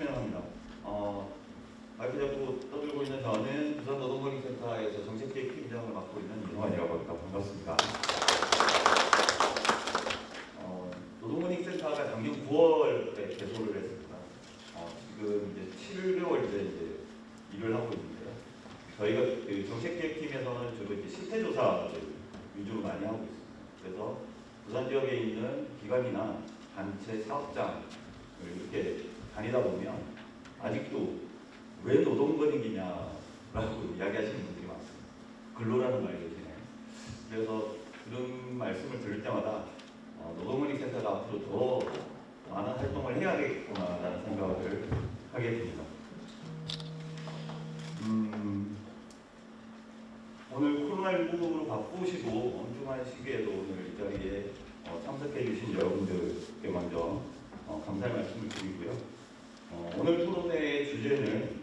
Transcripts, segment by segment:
설명합니다. 말도 잡고 떠들고 있는 저는 부산노동건립센터에서 정책기획팀장을 맡고 있는 이동환이라고 합니다. 반갑습니다. 노동건립센터가 작년 9월에 개소를 했습니다. 지금 이제 7개월 이제 일을 하고 있는데요. 저희가 그 정책기획팀에서는 주로 이제 실태조사를 위주로 많이 하고 있습니다. 그래서 부산 지역에 있는 기관이나 단체, 사업장을 이렇게 다니다 보면 아직도 왜 노동건익이냐라고 이야기하시는 분들이 많습니다. 근로라는 말 대신에. 그래서 그런 말씀을 들을 때마다 노동건익센터가 앞으로 더 많은 활동을 해야겠구나라는 생각을 하게 됩니다. 오늘 코로나19로 바쁘시고 엄중한 시기에도 오늘 이 자리에 참석해 주신 여러분들께 먼저 감사의 말씀을 드리고요. 오늘 토론회의 주제는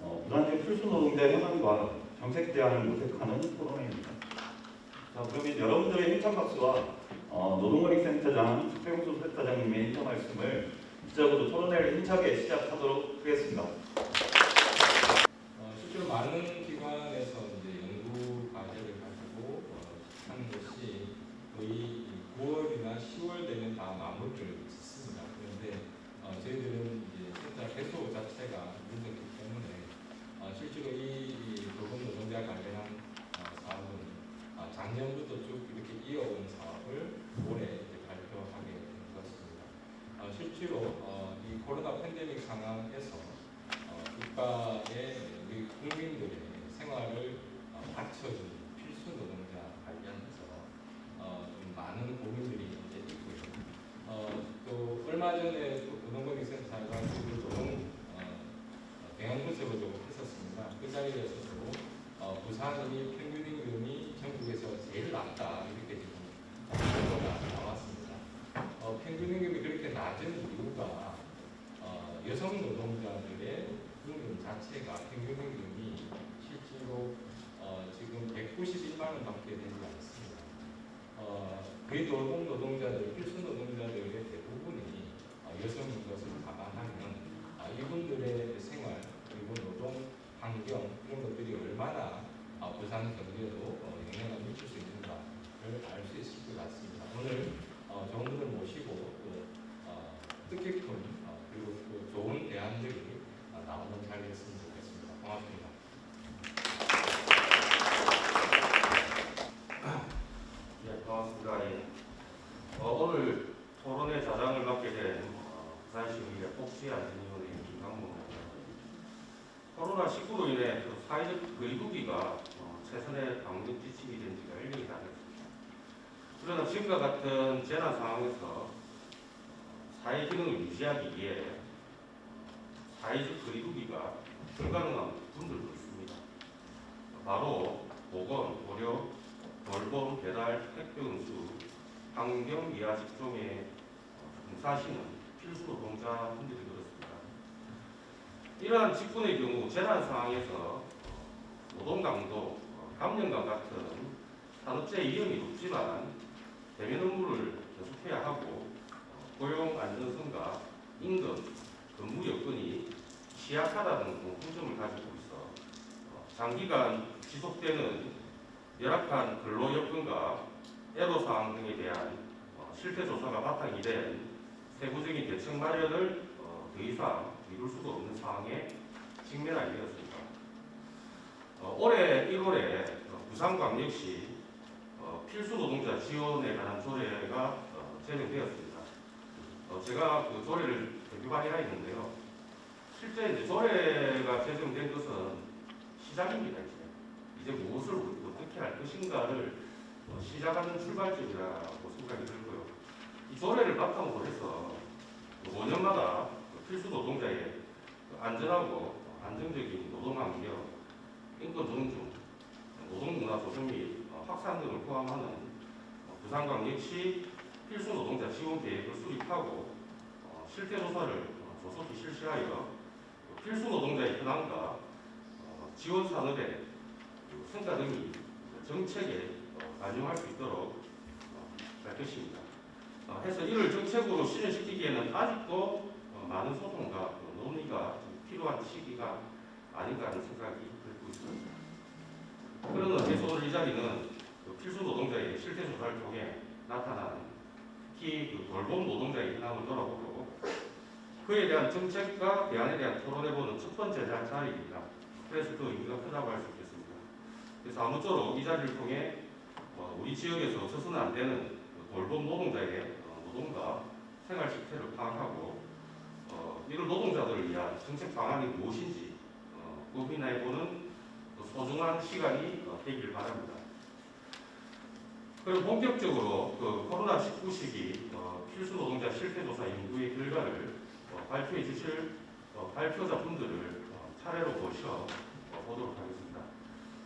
부산지역 필수노동자 현황과 정책 제안을 모색하는 토론회입니다. 자, 그러면 여러분들의 힘찬 박수와 노동건익센터장 최용수 센터장님의 인사 말씀을 시작으로 토론회를 힘차게 시작하도록 하겠습니다. 실제로 많은 기관에서 이제 연구 과제를 가지고 하는 것이 거의 9월이나 10월 되면 다 마무리를 짓습니다. 그런데 저희들은 이제 센터 개소 자체가 문제이기 때문에 실제로 이 돌봄 노동자 관련한 사업은 작년부터 쭉 이렇게 이어온 사업을 올해 이제 발표하게 된 것입니다. 실제로 이 코로나 팬데믹 상황에서 국가의 우리 국민들의 생활을 받쳐주는 필수 노동자 관련해서 좀 많은 고민들이 이제 있고요. 또 얼마 전에 노동건익센터가 노동 대응분석을 좀 했었습니다. 그 자리에서도 부산이 평균임금이 전국에서 제일 낮다 이렇게 지금 보고가 나왔습니다. 평균임금이 그렇게 낮은 이유가 여성 노동자들의 임금 자체가 평균임금이 실제로 지금 191만 원밖에 되지 않습니다. 거의 돌봄 노동자들, 필수 노동자들의 대부분이 여성인 것을 감안하면 이분들의 생활 그리고 노동 환경 이런 것들이 얼마나 부산 경제에도 영향을 미칠 수 있는가를 알 수 있을 것 같습니다. 오늘 좋은 분을 모시고 뜻깊은 그리고 또 좋은 대안들이 나오는 자리였으면 좋겠습니다. 고맙습니다. 네, 반갑습니다. 예. 오늘 토론회 자장을 맡게 된 부산시의회 복지안전위원회 김강문입니다. 코로나19로 인해 사회적 거리두기가 최선의 방역 지침이 된 지가 1년이 다 됐습니다. 그러나 지금과 같은 재난 상황에서 사회 기능을 유지하기 위해 사회적 거리두기가 불가능한 부분들도 있습니다. 바로 보건, 의료, 돌봄, 배달, 택배 운수, 환경 이하 직종에 종사하시는 필수 노동자분들이 그렇습니다. 이러한 직군의 경우 재난 상황에서 노동 강도, 감염과 같은 산업재해 위험이 높지만 대면 업무를 계속해야 하고 고용 안전성과 임금, 근무 여건이 취약하다는 공통점을 가지고 있어 장기간 지속되는 열악한 근로 여건과 애로사항 등에 대한 실태조사가 바탕이 된 세부적인 대책 마련을 더 이상 미룰 수가 없는 상황에 직면하게 되었습니다. 올해 1월에 부산광역시 필수 노동자 지원에 관한 조례가 제정되었습니다. 제가 그 조례를 대표 발의하였는데요. 실제 이제 조례가 제정된 것은 시작입니다. 이제 무엇을 어떻게 할 것인가를 시작하는 출발점이라고 생각이 들고요. 이 조례를 바탕으로 해서 5년마다 필수 노동자의 안전하고 안정적인 노동 환경, 인권 존중, 노동 문화 조성 및 확산 등을 포함하는 부산광역시 필수 노동자 지원 계획을 수립하고 실태 조사를 조속히 실시하여 필수 노동자의 현황과 지원 산업의 성과 등이 정책에 반영할 수 있도록 할 것입니다. 해서 이를 정책으로 실현시키기에는 아직도 많은 소통과 논의가 자리는 그 필수 노동자의 실태 조사를 통해 나타난 특히 그 돌봄 노동자의 현황을 돌아보고 그에 대한 정책과 대안에 대한 토론해보는 첫 번째 자리입니다. 그래서 그 의미가 크다고 할 수 있겠습니다. 그래서 아무쪼록 이 자리를 통해 우리 지역에서 없어서는 안 되는 그 돌봄 노동자의 노동과 생활 실태를 파악하고 이런 노동자들을 위한 정책 방안이 무엇인지 고민해보는 소중한 시간이 되길 바랍니다. 그리고 본격적으로 그 코로나19 시기 필수 노동자 실태조사 연구의 결과를 발표해 주실 발표자분들을 차례로 모셔 보도록 하겠습니다.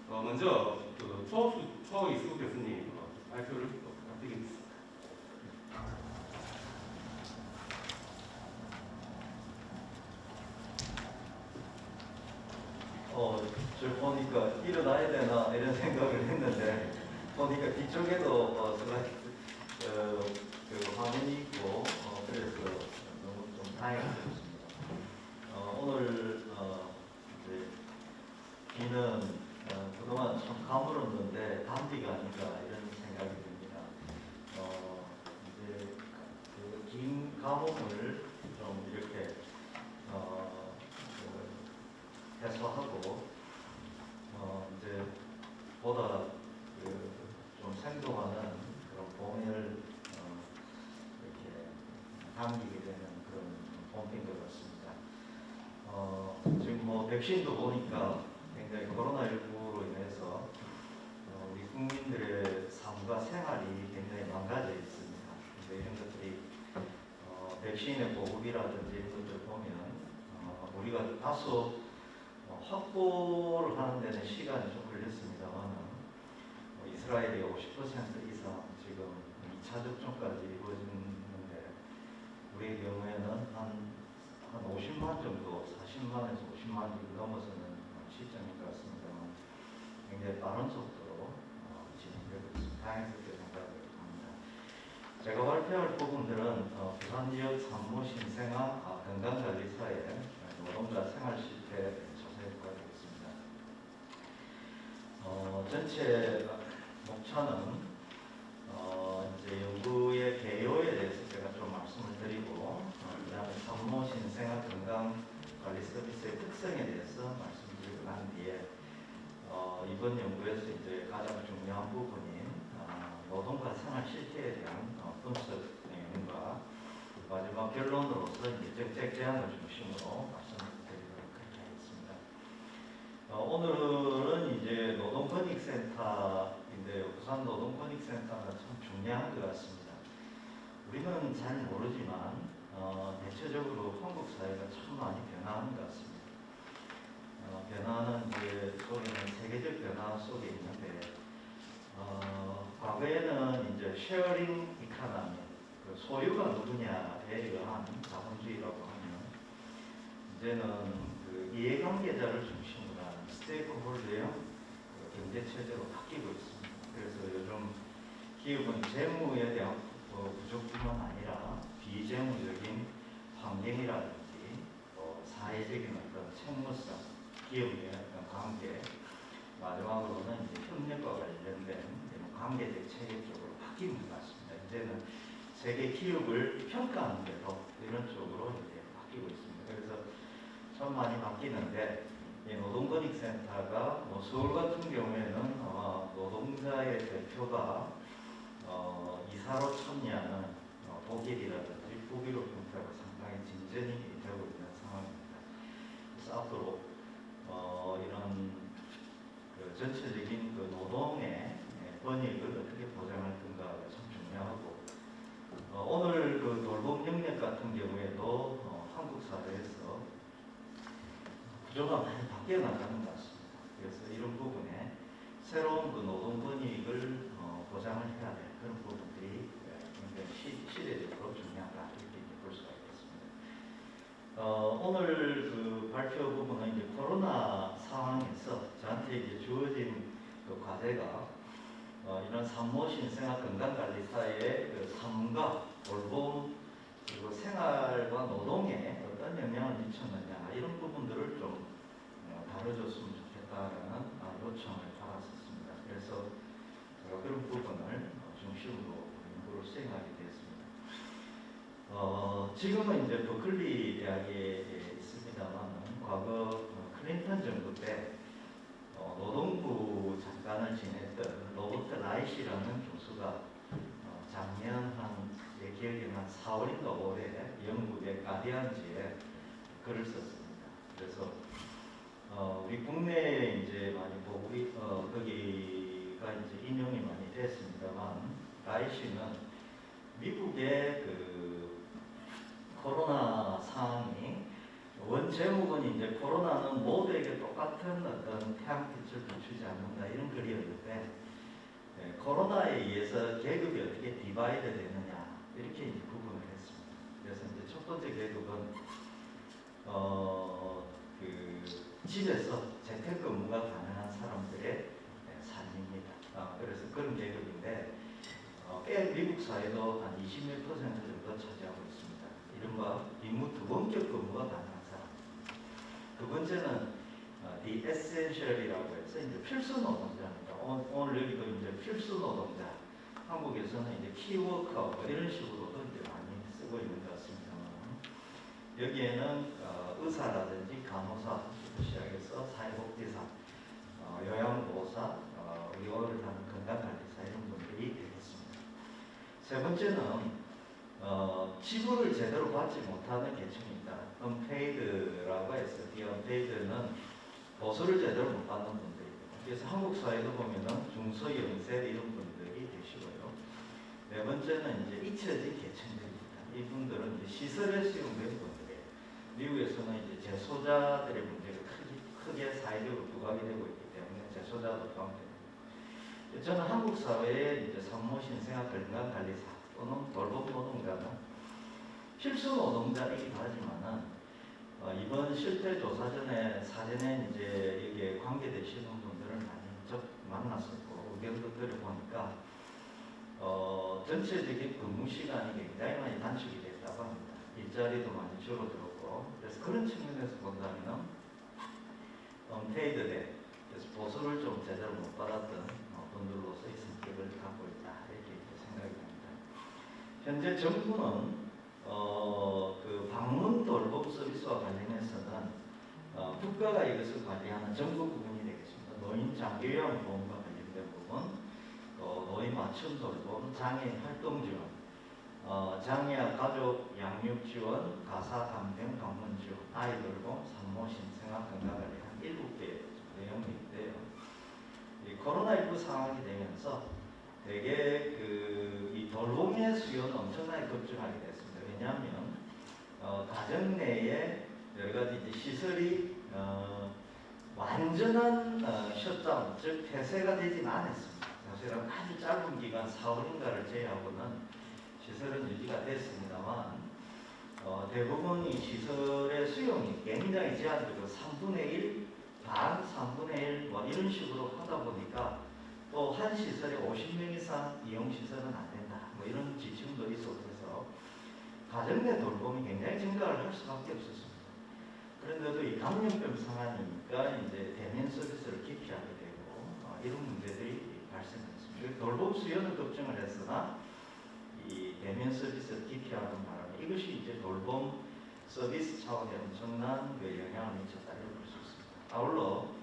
먼저 그 초이수 교수님 발표를 부탁드리겠습니다. 저 보니까 일어나야 되나 이런 생각을 했는데 보니까 뒤쪽에도 슬라이드 그 화면이 있고 그래서 너무 좀 다행스럽습니다. 오늘 이제 비는 그동안 참 가물었는데 단비가 아닌가 이런 생각이 듭니다. 이제 그 긴 가뭄을 좀 이렇게 해소하고 이제 보다 좀 생동하는 그런 봄을 이렇게 당기게 되는 그런 봄인 것 같습니다. 지금 뭐 백신도 보니까 굉장히 코로나19로 인해서 우리 국민들의 삶과 생활이 굉장히 망가져 있습니다. 근데 이런 것들이 백신의 보급이라든지 이런 것들 보면 우리가 다소 확보를 하는 데는 시간이 좀 걸렸습니다만 이스라엘이 50% 이상 지금 2차 접종까지 이루어지는데 우리의 경우에는 한 50만 정도, 40만에서 50만 정도 넘어서는 시점인 것 같습니다만 굉장히 빠른 속도로 진행되고 있습니다. 다행스럽게 생각을 합니다. 제가 발표할 부분들은 부산 지역 산모 신생아 건강관리사의 노동자 생활실태 조사해보겠습니다. 전체 목차는 이제 연구의 개요에 대해서 제가 좀 말씀을 드리고 그다음에 산모 신생아 건강관리 서비스의 특성에 대해서 말씀드리고 난 뒤에 이번 연구에서 이제 가장 중요한 부분인 노동과 생활 실태에 대한 분석 내용과 마지막 결론으로서 이제 정책 제안을 중심으로 말씀드리도록 그렇게 하겠습니다. 오늘은 이제 노동권익센터인데요. 부산 노동권익센터는 참 중요한 것 같습니다. 우리는 잘 모르지만 대체적으로 한국 사회가 참 많이 변화하는 것 같습니다. 변화는 이제 속에는 세계적 변화 속에 있는데 과거에는 이제 쉐어링 이카노미, 그 소유가 누구냐에 의한 자본주의라고 하면 이제는 그 이해관계자를 중심으로 하는 스테이크홀더형 경제 체제로 바뀌고 있습니다. 그래서 요즘 기업은 재무에 대한 부족뿐만 아니라 비재무적인 환경이라든지 사회적인 어떤 책무성, 기업의 어떤 관계, 마지막으로는 이제 협력과 관련된 관계적 체계 쪽으로 바뀌는 것 같습니다. 이제는 세계 기업을 평가하는 데도 이런 쪽으로 이제 바뀌고 있습니다. 그래서 참 많이 바뀌는데 이 노동권익센터가 서울 같은 경우에는 노동자의 대표가 이사로 참여하는 독일이라든지 북유럽 형태로 상당히 진전이 되고 있는 상황입니다. 그래서 앞으로 이런 그 전체적인 그 노동의 권익을 어떻게 보장할 건가가 참 중요하고 오늘 그 돌봄 영역 같은 경우에도 한국 사회에서 구조가 많이 바뀌어 나가는 것 같습니다. 그래서 이런 부분에 새로운 그 노동 권익을 보장을 해야 될 그런 부분들이 굉장히 시대적으로 중요하다 이렇게 볼 수가 있겠습니다. 오늘 그 발표 부분은 이제 코로나 상황에서 저한테 이제 주어진 그 과제가 이런 산모 신생아 건강관리사의 그 삶과 돌봄 그리고 생활과 노동에 어떤 영향을 미쳤느냐 이런 부분들을 좀 다뤄줬으면 좋겠다라는 요청을 받았었습니다. 그래서 선정하게 되었습니다. 지금은 이제 버클리 대학에 있습니다만 과거 클린턴 정부 때 노동부 장관을 지냈던 로버트 라이시라는 교수가 작년 제 기억에 한 4월인가 5월에 영국의 가디언지에 글을 썼습니다. 그래서 우리 국내에 이제 많이 보고 거기가 이제 인용이 많이 됐습니다만 라이시는 미국의 그 코로나 상황이 원 제목은 이제 코로나는 모두에게 똑같은 어떤 태양빛을 비추지 않는다 이런 글이었는데 코로나에 의해서 계급이 어떻게 디바이드 되느냐 이렇게 이제 구분을 했습니다. 그래서 이제 첫 번째 계급은 그 집에서 재택근무가 가능한 사람들의 삶입니다. 그래서 그런 계급인데 꽤 미국 사회도 한 21% 정도 차지하고 있습니다. 이른바 리모트 원격 근무가 가능한 사람. 두 번째는 the essential이라고 해서 이제 필수 노동자입니다. 오늘 여기도 이제 필수 노동자. 한국에서는 이제 키워커 뭐 이런 식으로도 이제 많이 쓰고 있는 것 같습니다만 여기에는 의사라든지 간호사부터 시작해서 사회복지사, 요양보호사, 우리 오늘 하는 건강관리사 이런 분들이 되겠습니다. 세 번째는 지불을 제대로 받지 못하는 계층입니다. unpaid라고 해서 이 unpaid는 보수를 제대로 못 받는 분들입니다. 그래서 한국 사회도 보면은 중소 영세 이런 분들이 계시고요. 네 번째는 이제 잊혀진 계층들입니다. 이분들은 이제 시설에 수용된 분들이에요. 미국에서는 이제 재소자들의 문제가 크게 사회적으로 부각이 되고 있기 때문에 재소자도 포함됩니다. 저는 한국 사회에 이제 산모신 생활 건강관리사 또는 돌봄 노동자는 필수 노동자이기도 하지만은 이번 실태 조사 전에 사전에 이제 여기에 관계되시는 분들을 많이 만났었고 의견도 들어보니까 전체적인 근무 시간이 굉장히 많이 단축이 됐다고 합니다. 일자리도 많이 줄어들었고 그래서 그런 측면에서 본다면 unpaid 그래서 보수를 좀 제대로 못 받았던 분들로서의 성격을 갖고 있다 이렇게 생각이 됩니다. 현재 정부는 그 방문 돌봄 서비스와 관련해서는 국가가 이것을 관리하는 정부 부분이 되겠습니다. 노인 장기 요양 보험과 관련된 부분, 노인 맞춤 돌봄, 장애인 활동 지원, 장애와 가족 양육 지원, 가사 감병 방문 지원, 아이 돌봄, 산모 신생아 건강관리 한 7개 내용이 있는데요. 이 코로나19 상황이 되면서 되게 이 돌봄의 수요는 엄청나게 급증하게 됐습니다. 왜냐하면 가정 내에 여러 가지 이제 시설이 완전한 셧다운, 즉 폐쇄가 되진 않았습니다. 사실은 아주 짧은 기간 4월인가를 제외하고는 시설은 유지가 됐습니다만 대부분 이 시설의 수용이 굉장히 제한적으로 3분의 1, 반, 3분의 1 뭐 이런 식으로 하다 보니까 또 한 시설에 50명 이상 이용 시설은 안 된다. 뭐 이런 지침도 있어서 가정 내 돌봄이 굉장히 증가를 할 수밖에 없었습니다. 그런데도 이 감염병 상황이니까 이제 대면 서비스를 기피하게 되고 이런 문제들이 발생했습니다. 돌봄 수요는 급증을 했으나 이 대면 서비스를 기피하는 바람에 이것이 이제 돌봄 서비스 차원에 엄청난 그 영향을 미쳤다 이렇게 볼 수 있습니다. 아울러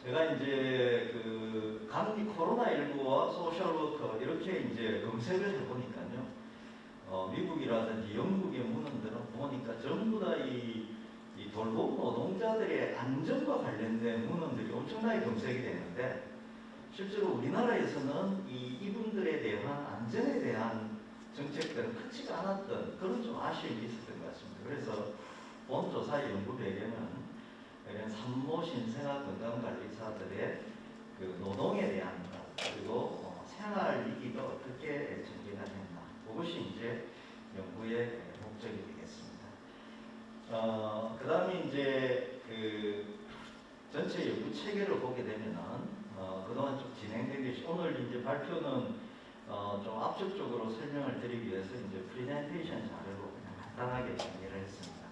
제가 이제 그 감기 코로나19와 소셜워커 이렇게 이제 검색을 해보니까요. 미국이라든지 영국의 문헌들은 보니까 전부 다 이 돌봄 노동자들의 안전과 관련된 문헌들이 엄청나게 검색이 되는데 실제로 우리나라에서는 이분들에 대한 안전에 대한 정책들은 크지가 않았던 그런 좀 아쉬움이 있었던 것 같습니다. 그래서 본 조사의 연구 배경은 산모 신생아 건강관리사들의 그 노동에 대한 것 그리고 생활 위기가 어떻게 전개가 됐나 그것이 이제 연구의 목적이 되겠습니다. 그 다음에 이제 그 전체 연구 체계를 보게 되면은 그동안 좀 진행된 것이 오늘 이제 발표는 좀 압축적으로 설명을 드리기 위해서 이제 프레젠테이션 자료로 그냥 간단하게 정리를 했습니다.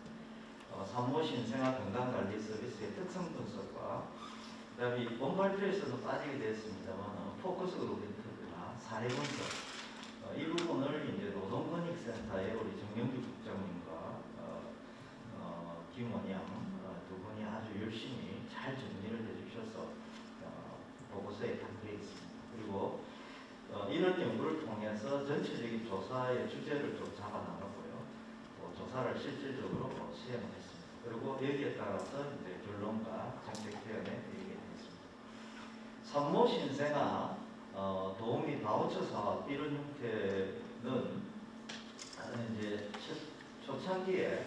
산모 신생아 건강관리 서비스의 특성 분석과 그다음에 본 발표에서는 빠지게 되었습니다만 포커스 그룹 인터뷰나 사례 분석 이 부분을 이제 노동권익센터의 우리 정영규 국장님과 김원영 두 분이 아주 열심히 잘 정리를 해주셔서 보고서에 담겨 있습니다. 그리고 이런 연구를 통해서 전체적인 조사의 주제를 좀 잡아나가고요. 조사를 실질적으로 수행했습니다. 그리고 여기에 따라서 이제 결론과 정책 표현에 이르게 됐습니다. 산모 신생아 도우미 바우처 사업 이런 형태는 이제 초창기에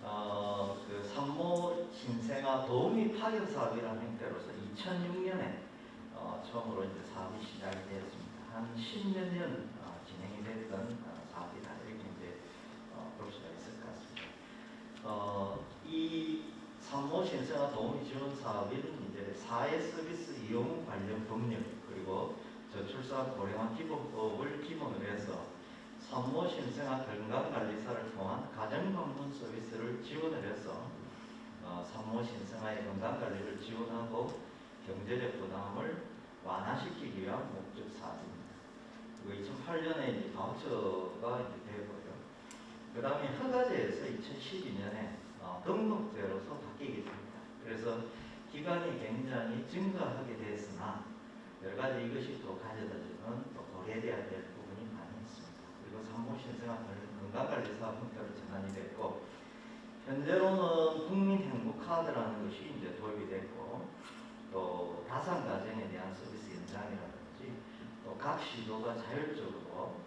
그 산모 신생아 도우미 파견 사업이라는 형태로서 2006년에 처음으로 이제 사업이 시작이 되었습니다. 한 10몇 년 진행이 됐던 사업이다 이렇게 이제 볼 수가 있을 것 같습니다. 이 산모 신생아 도우미 지원 사업은 이제 사회 서비스 이용 관련 법률 그리고 저출산 고령화 기본법을 기본으로 해서 산모 신생아 건강관리사를 통한 가정방문 서비스를 지원을 해서 산모 신생아의 건강관리를 지원하고 경제적 부담을 완화시키기 위한 목적 사업입니다. 그리고 2008년에 이제 바우처가 이제 되고요. 그 다음에 허가제에서 2012년에 등록제로서 바뀌게 됩니다. 그래서 기간이 굉장히 증가하게 됐으나 여러 가지 이것이 또 가져다주는 또 고려해야 될 부분이 많이 있습니다. 그리고 산모 신생아 건강관리 사업 형태로 전환이 됐고 현재로는 국민행복카드라는 것이 이제 도입이 됐고 또 다산가정에 대한 서비스 연장이라든지 또 각 시도가 자율적으로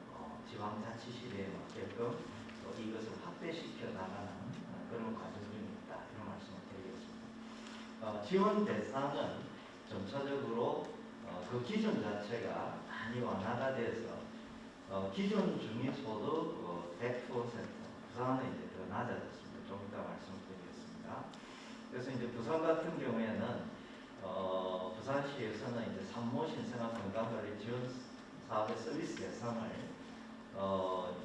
지방자치시대에 맞게끔 또 이것을 확대시켜 나가는 그런 과정 중에 있다 이런 말씀을 드리겠습니다. 지원 대상은 점차적으로 그 기준 자체가 많이 완화가 돼서 기준 중위소득 100% 부산은 이제 더 낮아졌습니다. 좀 이따 말씀드리겠습니다. 그래서 이제 부산 같은 경우에는 부산시에서는 이제 산모 신생아 건강관리 지원 사업의 서비스 예산을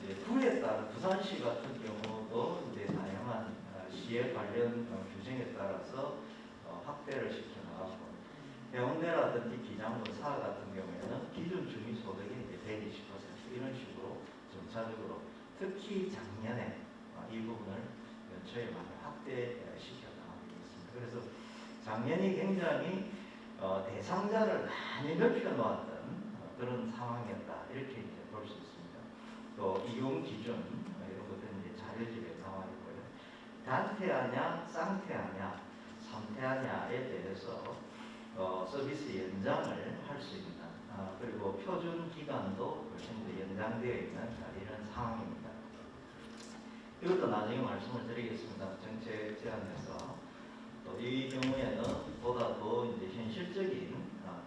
이제 구에 따라 부산시 같은 경우도 이제 다양한 시의 관련 규정에 따라서 확대를 시켜 나가고 해운대라든지 기장군 사 같은 경우에는 기준 중위소득이 이제 120% 이런 식으로 점차적으로 특히 작년에 이 부분을 연초에 많이 확대시켜 나가고 있습니다. 그래서 작년이 굉장히 대상자를 많이 넓혀 놓았던 그런 상황이었다 이렇게 이제 볼 수 있습니다. 또 이용 기준 이런 것들은 이제 자료집에 나와 있고요. 단태하냐, 쌍태하냐, 삼태하냐에 대해서 서비스 연장을 할 수 있는 그리고 표준 기간도 훨씬 더 연장되어 있는 이런 상황입니다. 이것도 나중에 말씀을 드리겠습니다. 정책 제안에서 또 이 경우에는 보다 더 이제 현실적인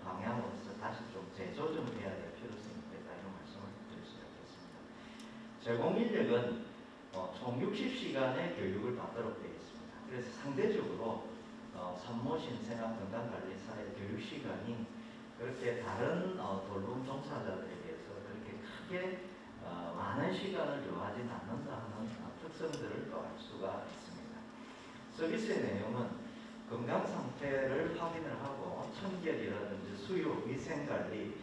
방향으로서 다시 좀 재조정해야 될 필요성이 있다 이런 말씀을 드릴 수 있겠습니다. 제공 인력은 총 60시간의 교육을 받도록 되어 있습니다. 그래서 상대적으로 산모 신생아 건강관리사의 교육 시간이 그렇게 다른 돌봄 종사자들에 비해서 그렇게 크게 많은 시간을 요하지 않는다는 특성들을 또 알 수가 있습니다. 서비스의 내용은 건강 상태를 확인을 하고 청결이라든지 수유, 위생 관리,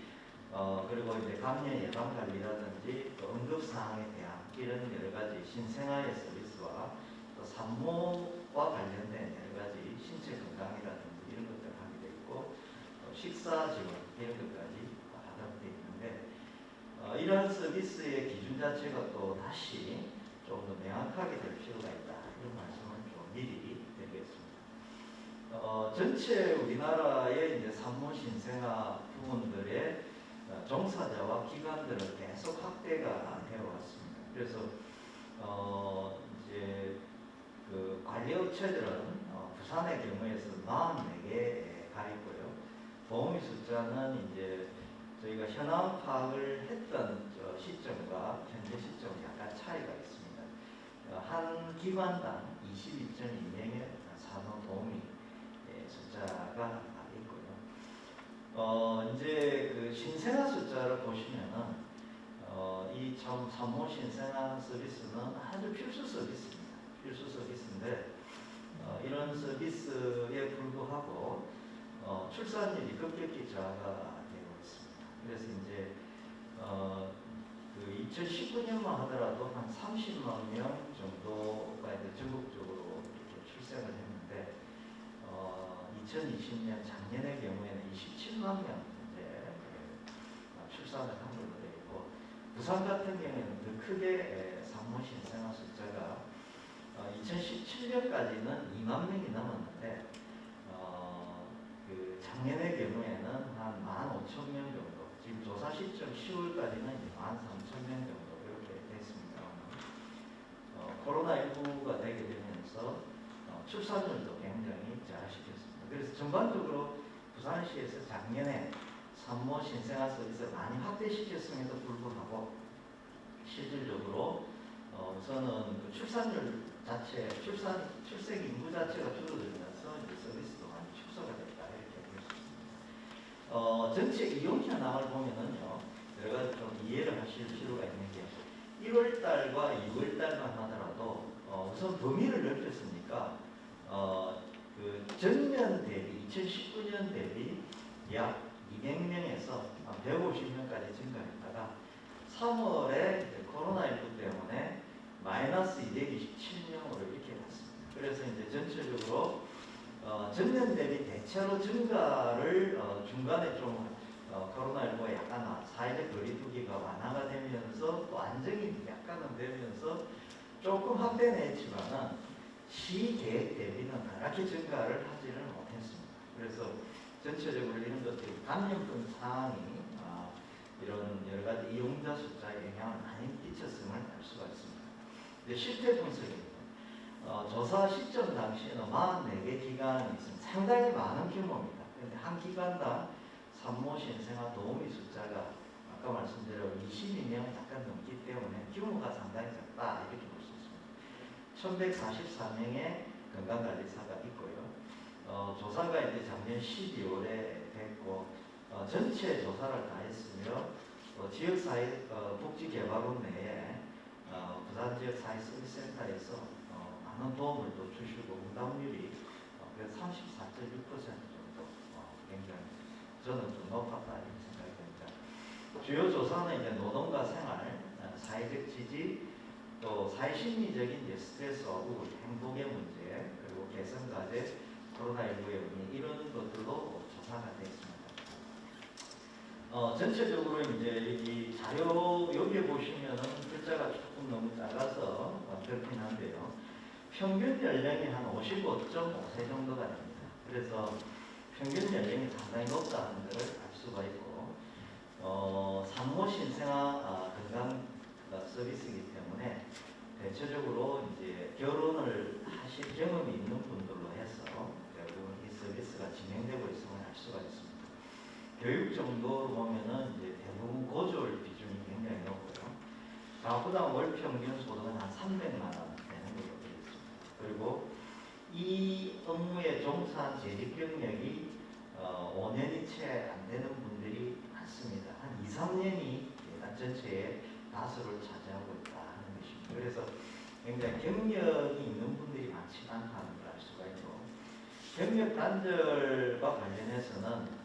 그리고 이제 감염 예방 관리라든지 또 응급 사항에 대한 이런 여러 가지 신생아의 서비스와 또 산모와 관련된 여러 가지 신체 건강이라든지 이런 것들을 하게 돼 있고 또 식사 지원 이런 것까지 하도록 되어 있는데 이러한 서비스의 기준 자체가 또 다시 좀 더 명확하게 될 필요가 있다 이런 말씀을 좀 미리 드리겠습니다. 전체 우리나라의 이제 산모 신생아 부문들의 종사자와 기관들은 계속 확대가 되어 왔습니다. 그래서 이제 그 관리업체들은 부산의 경우에서 44개가 있고요. 보험의 숫자는 이제 저희가 현황 파악을 했던 시점과 현재 시점은 약간 차이가 있습니다. 한 기관당 22.2명의 산후도우미 숫자가 있고요. 이제 그 신생아 숫자를 보시면은 이 참 산모 신생아 서비스는 아주 필수 서비스입니다. 필수 서비스인데 이런 서비스에 불구하고 출산율이 급격히 저하가 되고 있습니다. 그래서 이제 그 그 2019년만 하더라도 한 30만 명 정도가 이제 전국적으로 이렇게 출생을 했는데 2020년 작년의 경우에는 27만 명 이제 출산을 한 걸로 되어 있고 부산 같은 경우에는 더 크게 산모 신생아 숫자가 2017년까지는 2만 명이 넘었는데 그 작년의 경우에는 한 15,000명 정도, 지금 조사 시점 10월까지는 13,000명 정도 이렇게 됐습니다. 코로나19가 되게 되면서 출산율도 굉장히 저하시켰습니다. 그래서 전반적으로 부산시에서 작년에 산모 신생아 서비스를 많이 확대시켰음에도 불구하고 실질적으로 우선은 그 출산율 자체, 출생 인구 자체가 줄어들면서 이제 서비스도 많이 축소가 됐다 이렇게 볼 수 있습니다. 전체 이용 현황을 보면은요, 여러 가지 좀 이해를 하실 필요가 있는 게 1월 달과 2월 달만 하더라도 우선 범위를 넓혔으니까 그 전년 대비 2019년 대비 약 200명에서 150명까지 증가했다가 3월에 코로나19 때문에 마이너스 227명으로 이렇게 갔습니다. 그래서 이제 전체적으로 전년 대비 대체로 증가를 중간에 좀 코로나19가 약간 사회적 거리두기가 완화가 되면서 또 안정이 약간은 되면서 조금 확대는 했지만은 시계획 대비는 그렇게 증가를 하지는 못했습니다. 그래서 전체적으로 이런 것들이 감염병 상황이 이런 여러 가지 이용자 숫자에 영향을 많이 끼쳤음을 알 수가 있습니다. 실태 분석입니다. 조사 시점 당시에는 44개 기관이 있습니다. 상당히 많은 규모입니다. 그런데 한 기관당 산모 신생아 도우미 숫자가 아까 말씀대로 22명 약간 넘기 때문에 규모가 상당히 작다 이렇게 볼 수 있습니다. 1144명의 건강관리사가 있고요. 조사가 이제 작년 12월에 됐고 전체 조사를 다 했으며 지역사회 복지개발원 내에 부산 지역사회서비스센터에서 많은 도움을 또 주시고 응답률이 34.6% 정도 굉장히 저는 좀 높았다 이렇게 생각이 됩니다. 주요 조사는 이제 노동과 생활, 사회적 지지, 또 사회심리적인 이제 스트레스와 우울, 행복의 문제, 그리고 개선 과제, 코로나19의 의미 이런 것들도 조사가 되어 있습니다. 전체적으로 이제 이 자료 여기에 보시면은 글자가 조금 너무 작아서 그렇긴 한데요. 평균 연령이 한 55.5세 정도가 됩니다. 그래서 평균 연령이 상당히 높다는 것을 알 수가 있고, 산모 신생아 건강 서비스이기 때문에 대체적으로 이제 결혼을 하실 경험이 있는 분들로 해서 대부분 이 서비스가 진행되고 있음을 알 수가 있습니다. 교육 정도로 보면은 이제 대부분 고졸 비중이 굉장히 높고요. 가구당 월 평균 소득은 한 300만 원 되는 걸로 되어 있습니다. 그리고 이 업무에 종사한 재직 경력이 5년이 채 안 되는 분들이 많습니다. 한 2, 3년이 예단 전체의 다수를 차지하고 있다 하는 것입니다. 그래서 굉장히 경력이 있는 분들이 많지 않다는 걸 알 수가 있고, 경력 단절과 관련해서는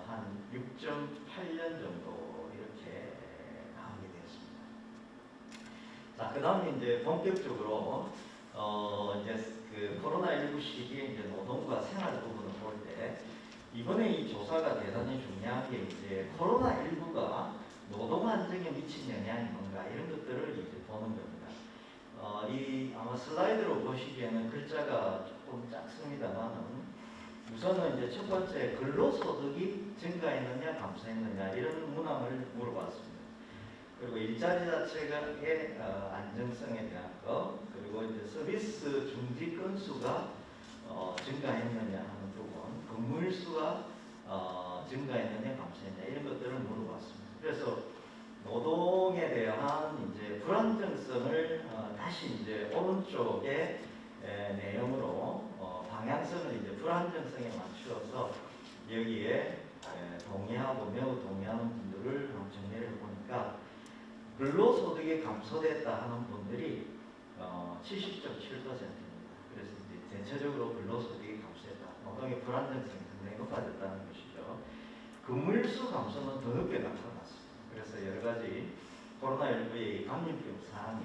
한 6.8년 정도 이렇게 나오게 되었습니다. 자, 그 다음에 이제 본격적으로 이제 그 코로나19 시기에 이제 노동과 생활 부분을 볼 때 이번에 이 조사가 대단히 중요한 게 이제 코로나19가 노동 안정에 미친 영향이 뭔가 이런 것들을 이제 보는 겁니다. 이 아마 슬라이드로 보시기에는 글자가 조금 작습니다만은 우선은 이제 첫 번째 근로소득이 증가했느냐 감소했느냐 이런 문항을 물어봤습니다. 그리고 일자리 자체의 안정성에 대한 것, 그리고 이제 서비스 중지 건수가 증가했느냐 하는 부분, 근무일 수가 증가했느냐 감소했느냐 이런 것들을 물어봤습니다. 그래서 노동에 대한 이제 불안정성을 다시 이제 오른쪽에 내용으로 방향성을 이제 불안정성에 맞추어서 여기에 동의하고 매우 동의하는 분들을 정리를 해보니까 근로소득이 감소됐다 하는 분들이 70.7%입니다. 그래서 이제 전체적으로 근로소득이 감소했다. 노동의 불안정성이 상당히 높아졌다는 것이죠. 근무일수 감소는 더 늦게 나타났습니다. 그래서 여러 가지 코로나19의 감염병 사항이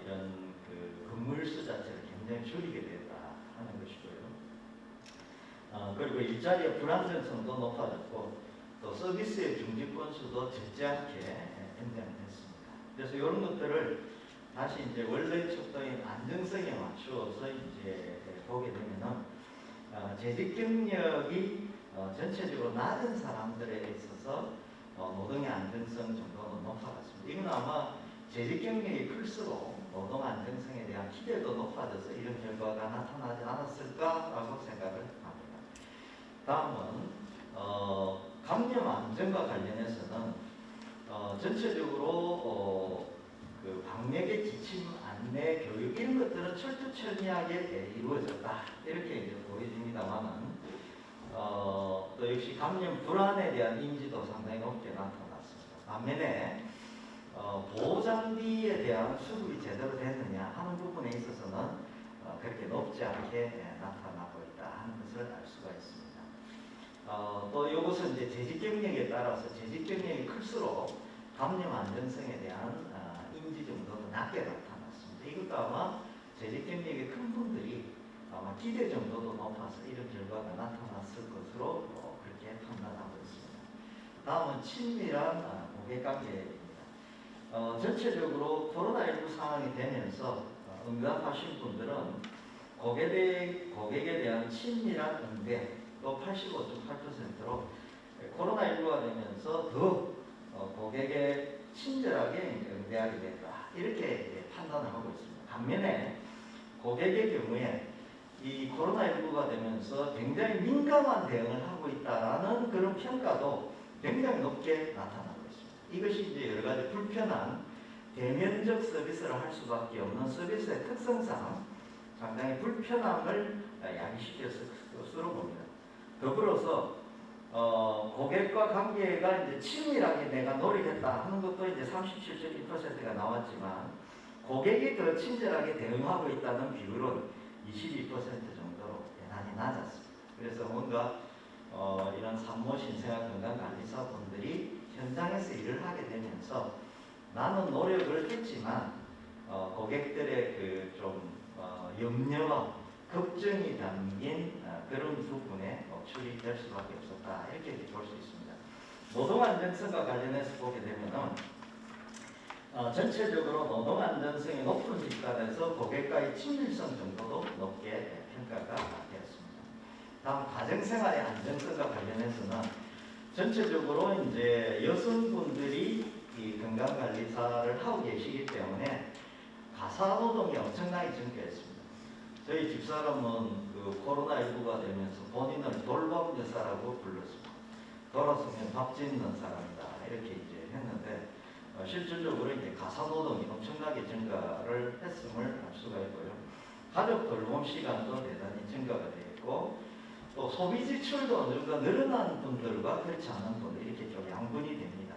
이런 그 근무일 수 자체를 굉장히 줄이게 됐다 하는 것이고요. 그리고 일자리의 불안정성도 높아졌고 또 서비스의 중지 건수도 적지 않게 연장됐습니다. 그래서 이런 것들을 다시 이제 원래 척도인 안정성에 맞추어서 이제 보게 되면은 재직 경력이 전체적으로 낮은 사람들에 있어서 노동의 안정성 정도는 높아졌습니다. 이건 아마 재직 경력이 클수록 노동 안정성에 대한 기대도 높아져서 이런 결과가 나타나지 않았을까라고 생각을 합니다. 다음은 감염 안전과 관련해서는 전체적으로 그 방역의 지침, 안내, 교육 이런 것들은 철두철미하게 이루어졌다 이렇게 이제 보여집니다만은 또 역시 감염 불안에 대한 인지도 상당히 높게 나타났습니다. 반면에 보호 장비에 대한 수급이 제대로 됐느냐 하는 부분에 있어서는 그렇게 높지 않게 나타나고 있다 하는 것을 알 수가 있습니다. 또 이것은 이제 재직 경력에 따라서 재직 경력이 클수록 감염 안전성에 대한 인지 정도는 낮게 나타났습니다. 이것도 아마 재직 경력이 큰 분들이 아마 기대 정도도 높아서 이런 결과가 나타났을 것으로 그렇게 판단하고 있습니다. 다음은 친밀한 고객관계입니다. 전체적으로 코로나19 상황이 되면서 응답하신 분들은 고객에 대한 친밀한 응대 또 85.8%로 코로나19가 되면서 더 고객에 친절하게 응대하게 됐다 이렇게 판단을 하고 있습니다. 반면에 고객의 경우에 이 코로나19가 되면서 굉장히 민감한 대응을 하고 있다라는 그런 평가도 굉장히 높게 나타나고 있습니다. 이것이 이제 여러 가지 불편한 대면적 서비스를 할 수밖에 없는 서비스의 특성상 상당히 불편함을 야기시켰을 것으로 봅니다. 더불어서 고객과 관계가 이제 친밀하게 내가 노력했다 하는 것도 이제 37.2%가 나왔지만 고객이 더 친절하게 대응하고 있다는 비율은 22% 정도로 대단히 낮았습니다. 그래서 뭔가 이런 산모 신생아 건강관리사 분들이 현장에서 일을 하게 되면서 나는 노력을 했지만 고객들의 그 좀 염려와 걱정이 담긴 그런 부분에 노출이 될 수밖에 없었다 이렇게 볼 수 있습니다. 노동 안전성과 관련해서 보게 되면은 전체적으로 노동 안전성이 높은 집단에서 고객과의 친밀성 정도도 높게 평가가 되었습니다. 다음 가정생활의 안전성과 관련해서는 전체적으로 이제 여성분들이 이 건강관리사를 하고 계시기 때문에 가사노동이 엄청나게 증가했습니다. 저희 집사람은 그 코로나19가 되면서 본인을 돌봄 여사라고 불렀습니다. 돌아서면 밥 짓는 사람이다 이렇게 이제 했는데 실질적으로 이제 가사노동이 엄청나게 증가를 했음을 알 수가 있고요. 가족 돌봄 시간도 대단히 증가가 되었고 또 소비 지출도 어느 정도 늘어난 분들과 그렇지 않은 분들 이렇게 좀 양분이 됩니다.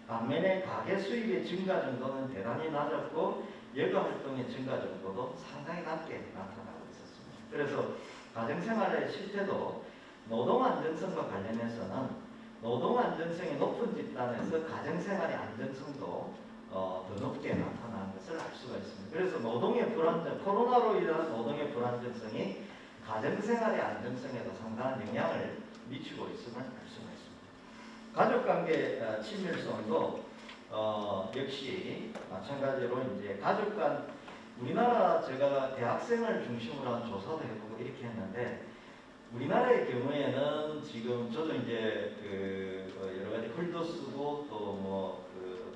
반면에 가계 수입의 증가 정도는 대단히 낮았고 여가 활동의 증가 정도도 상당히 낮게 나타나고 있었습니다. 그래서 가정생활의 실태도 노동 안전성과 관련해서는 노동 안전성이 높은 집단에서 가정생활의 안전성도 더 높게 나타나는 것을 알 수가 있습니다. 그래서 노동의 불안정, 코로나로 인한 노동의 불안정성이 가정생활의 안정성에도 상당한 영향을 미치고 있음을 알 수가 있습니다. 가족관계 친밀성도 역시 마찬가지로 이제 가족 간 우리나라 제가 대학생을 중심으로 한 조사도 해보고 이렇게 했는데 우리나라의 경우에는 지금 저도 이제 그 여러 가지 글도 쓰고 또 뭐 그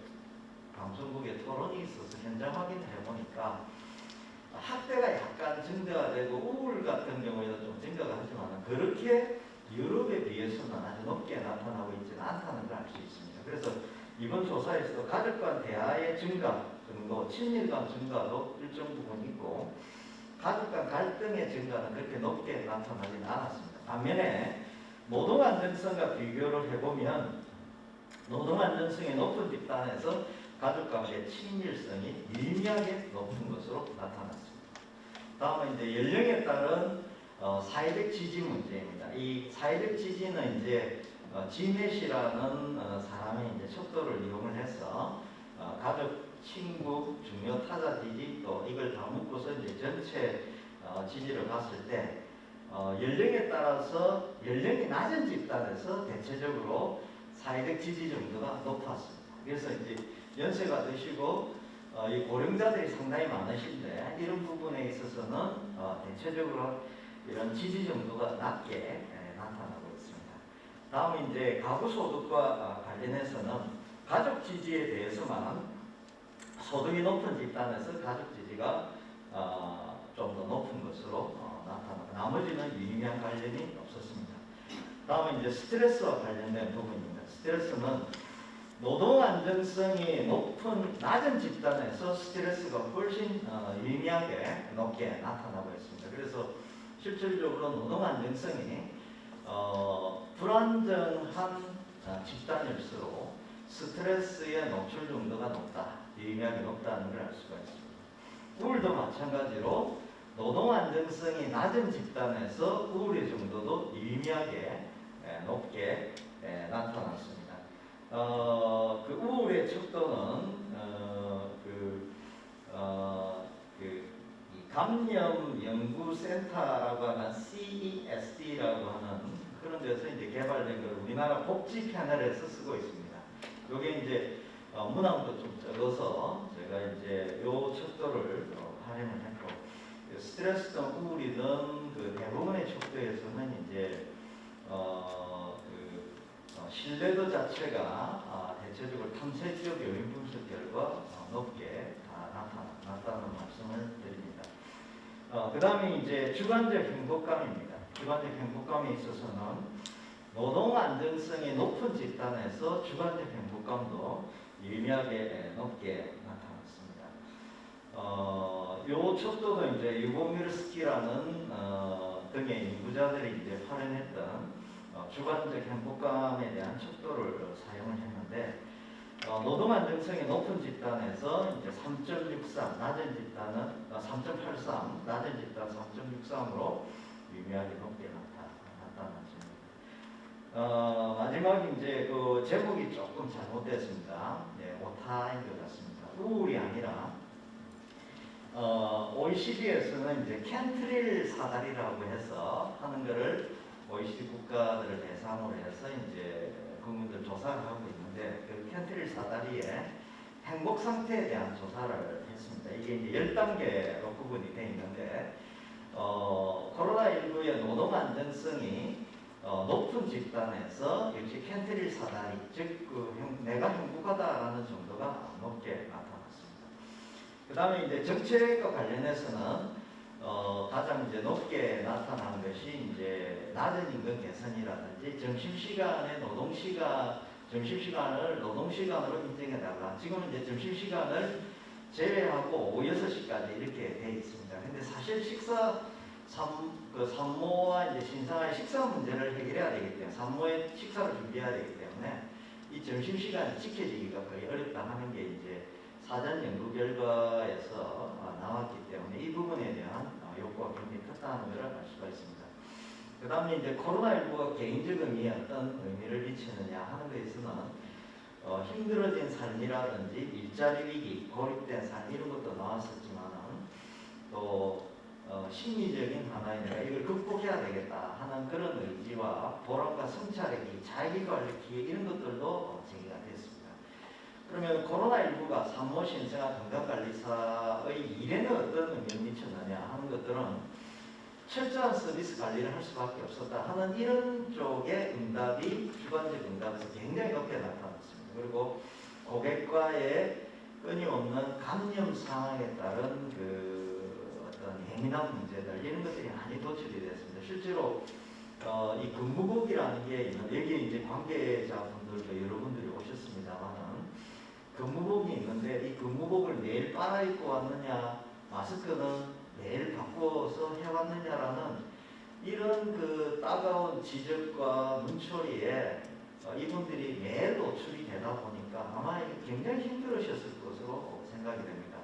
방송국에 토론이 있어서 현장 확인을 해보니까 학대가 약간 증가가 되고 우울 같은 경우에는 좀 증가가 하지만 그렇게 유럽에 비해서는 아주 높게 나타나고 있지는 않다는 걸 알 수 있습니다. 그래서 이번 조사에서도 가족 간 대화의 증가 정도, 친밀감 증가도 일정 부분 있고 가족 간 갈등의 증가는 그렇게 높게 나타나지는 않았습니다. 반면에 노동 안전성과 비교를 해보면 노동 안전성이 높은 집단에서 가족 간의 친밀성이 미미하게 높은 것으로 나타났습니다. 다음은 이제 연령에 따른 사회적 지지 문제입니다. 이 사회적 지지는 이제 지넷이라는 사람의 이제 척도를 이용을 해서 가족, 친구, 중요 타자 지지 또 이걸 다 묶어서 이제 전체 지지를 봤을 때 연령에 따라서 연령이 낮은 집단에서 대체적으로 사회적 지지 정도가 높았습니다. 그래서 이제 연세가 드시고 이 고령자들이 상당히 많으신데 이런 부분에 있어서는 대체적으로 이런 지지 정도가 낮게 나타나고 있습니다. 다음 이제 가구 소득과 관련해서는 가족 지지에 대해서만 소득이 높은 집단에서 가족 지지가 좀 더 높은 것으로 나타나고 나머지는 유의미한 관련이 없었습니다. 다음은 이제 스트레스와 관련된 부분입니다. 스트레스는 노동 안정성이 낮은 집단에서 스트레스가 훨씬 유의미하게 높게 나타나고 있습니다. 그래서 실질적으로 노동 안정성이 불안정한 집단일수록 스트레스의 노출 정도가 유의미하게 높다는 걸 알 수가 있습니다. 우울도 마찬가지로 노동 안정성이 낮은 집단에서 우울의 정도도 유의미하게 높게 나타났습니다. 그 우울의 척도는 감염연구센터라고 하는 CESD라고 하는 그런 데서 이제 개발된 걸 우리나라 복지 패널에서 쓰고 있습니다. 이게 이제 문항도 좀 적어서 제가 이제 요 척도를 활용을 했고 스트레스든 우울이든 그 대부분의 척도에서는 이제 신뢰도 자체가 대체적으로 탐색적 요인 분석 결과 높게 나타나는 말씀을 드립니다. 그 다음에 이제 주관적 행복감입니다. 주관적 행복감에 있어서는 노동 안정성이 높은 집단에서 주관적 행복감도 유의미하게 높게 나타났습니다. 요 척도도 이제 유보미르스키라는 등의 연구자들이 이제 발현했던 주관적 행복감에 대한 척도를 사용을 했는데 노동 안정성이 높은 집단에서 이제 3.63 낮은 집단은 3.83 낮은 집단 3.63으로 유의미하게 높게 나타났습니다. 마지막에 이제 그 제목이 조금 잘못됐습니다. 오타인 것 같습니다. 우울이 아니라 OECD에서는 이제 캔트릴 사다리라고 해서 하는 거를 OECD 국가들을 대상으로 해서 이제 국민들 조사를 하고 있는데 그 캔트릴 사다리의 행복 상태에 대한 조사를 했습니다. 이게 이제 10단계로 구분이 되어 있는데 코로나19의 노동 안정성이 높은 집단에서 역시 캔트릴 사다리, 즉 내가 행복하다라는 정도가 높게 나타났습니다. 그 다음에 이제 정책과 관련해서는 가장 이제 높게 나타난 것이 이제 낮은 임금 개선이라든지 점심시간을 노동시간으로 인정해달라. 지금은 이제 점심시간을 제외하고 오후 6시까지 이렇게 돼 있습니다. 근데 사실 산모와 이제 신생아의 식사 문제를 해결해야 되기 때문에 산모의 식사를 준비해야 되기 때문에 이 점심시간이 지켜지기가 거의 어렵다 하는 게 이제 사전 연구 결과에서 나왔기 때문에 이 부분에 대한 욕구가 굉장히 컸다는 것을 알 수가 있습니다. 그 다음에 이제 코로나19가 개인적 의미에 어떤 의미를 미치느냐 하는 것에서는 힘들어진 삶이라든지 일자리 위기, 고립된 삶 이런 것도 나왔었지만은 또 심리적인 하나의 내가 이걸 극복해야 되겠다 하는 그런 의지와 보람과 성찰의 기회, 자기관리 기회 이런 것들도 제기가 됐습니다. 그러면 코로나19가 산모, 신생아, 건강관리사의 일에는 어떤 영향을 미쳤느냐 하는 것들은 철저한 서비스 관리를 할 수밖에 없었다 하는 이런 쪽의 응답이 주관적 응답에서 굉장히 높게 나타났습니다. 그리고 고객과의 끊임없는 감염 상황에 따른 어떤 예민한 문제들 이런 것들이 많이 도출이 됐습니다. 실제로 이 근무복이라는 게 있는 여기에 이제 관계자분들도 여러분들이 오셨습니다만은 근무복이 있는데 이 근무복을 매일 빨아입고 왔느냐 마스크는 매일 바꿔서 해왔느냐라는 이런 따가운 지적과 문초리에 이분들이 매일 노출이 되다 보니까 아마 굉장히 힘들으셨을 것으로 생각이 됩니다.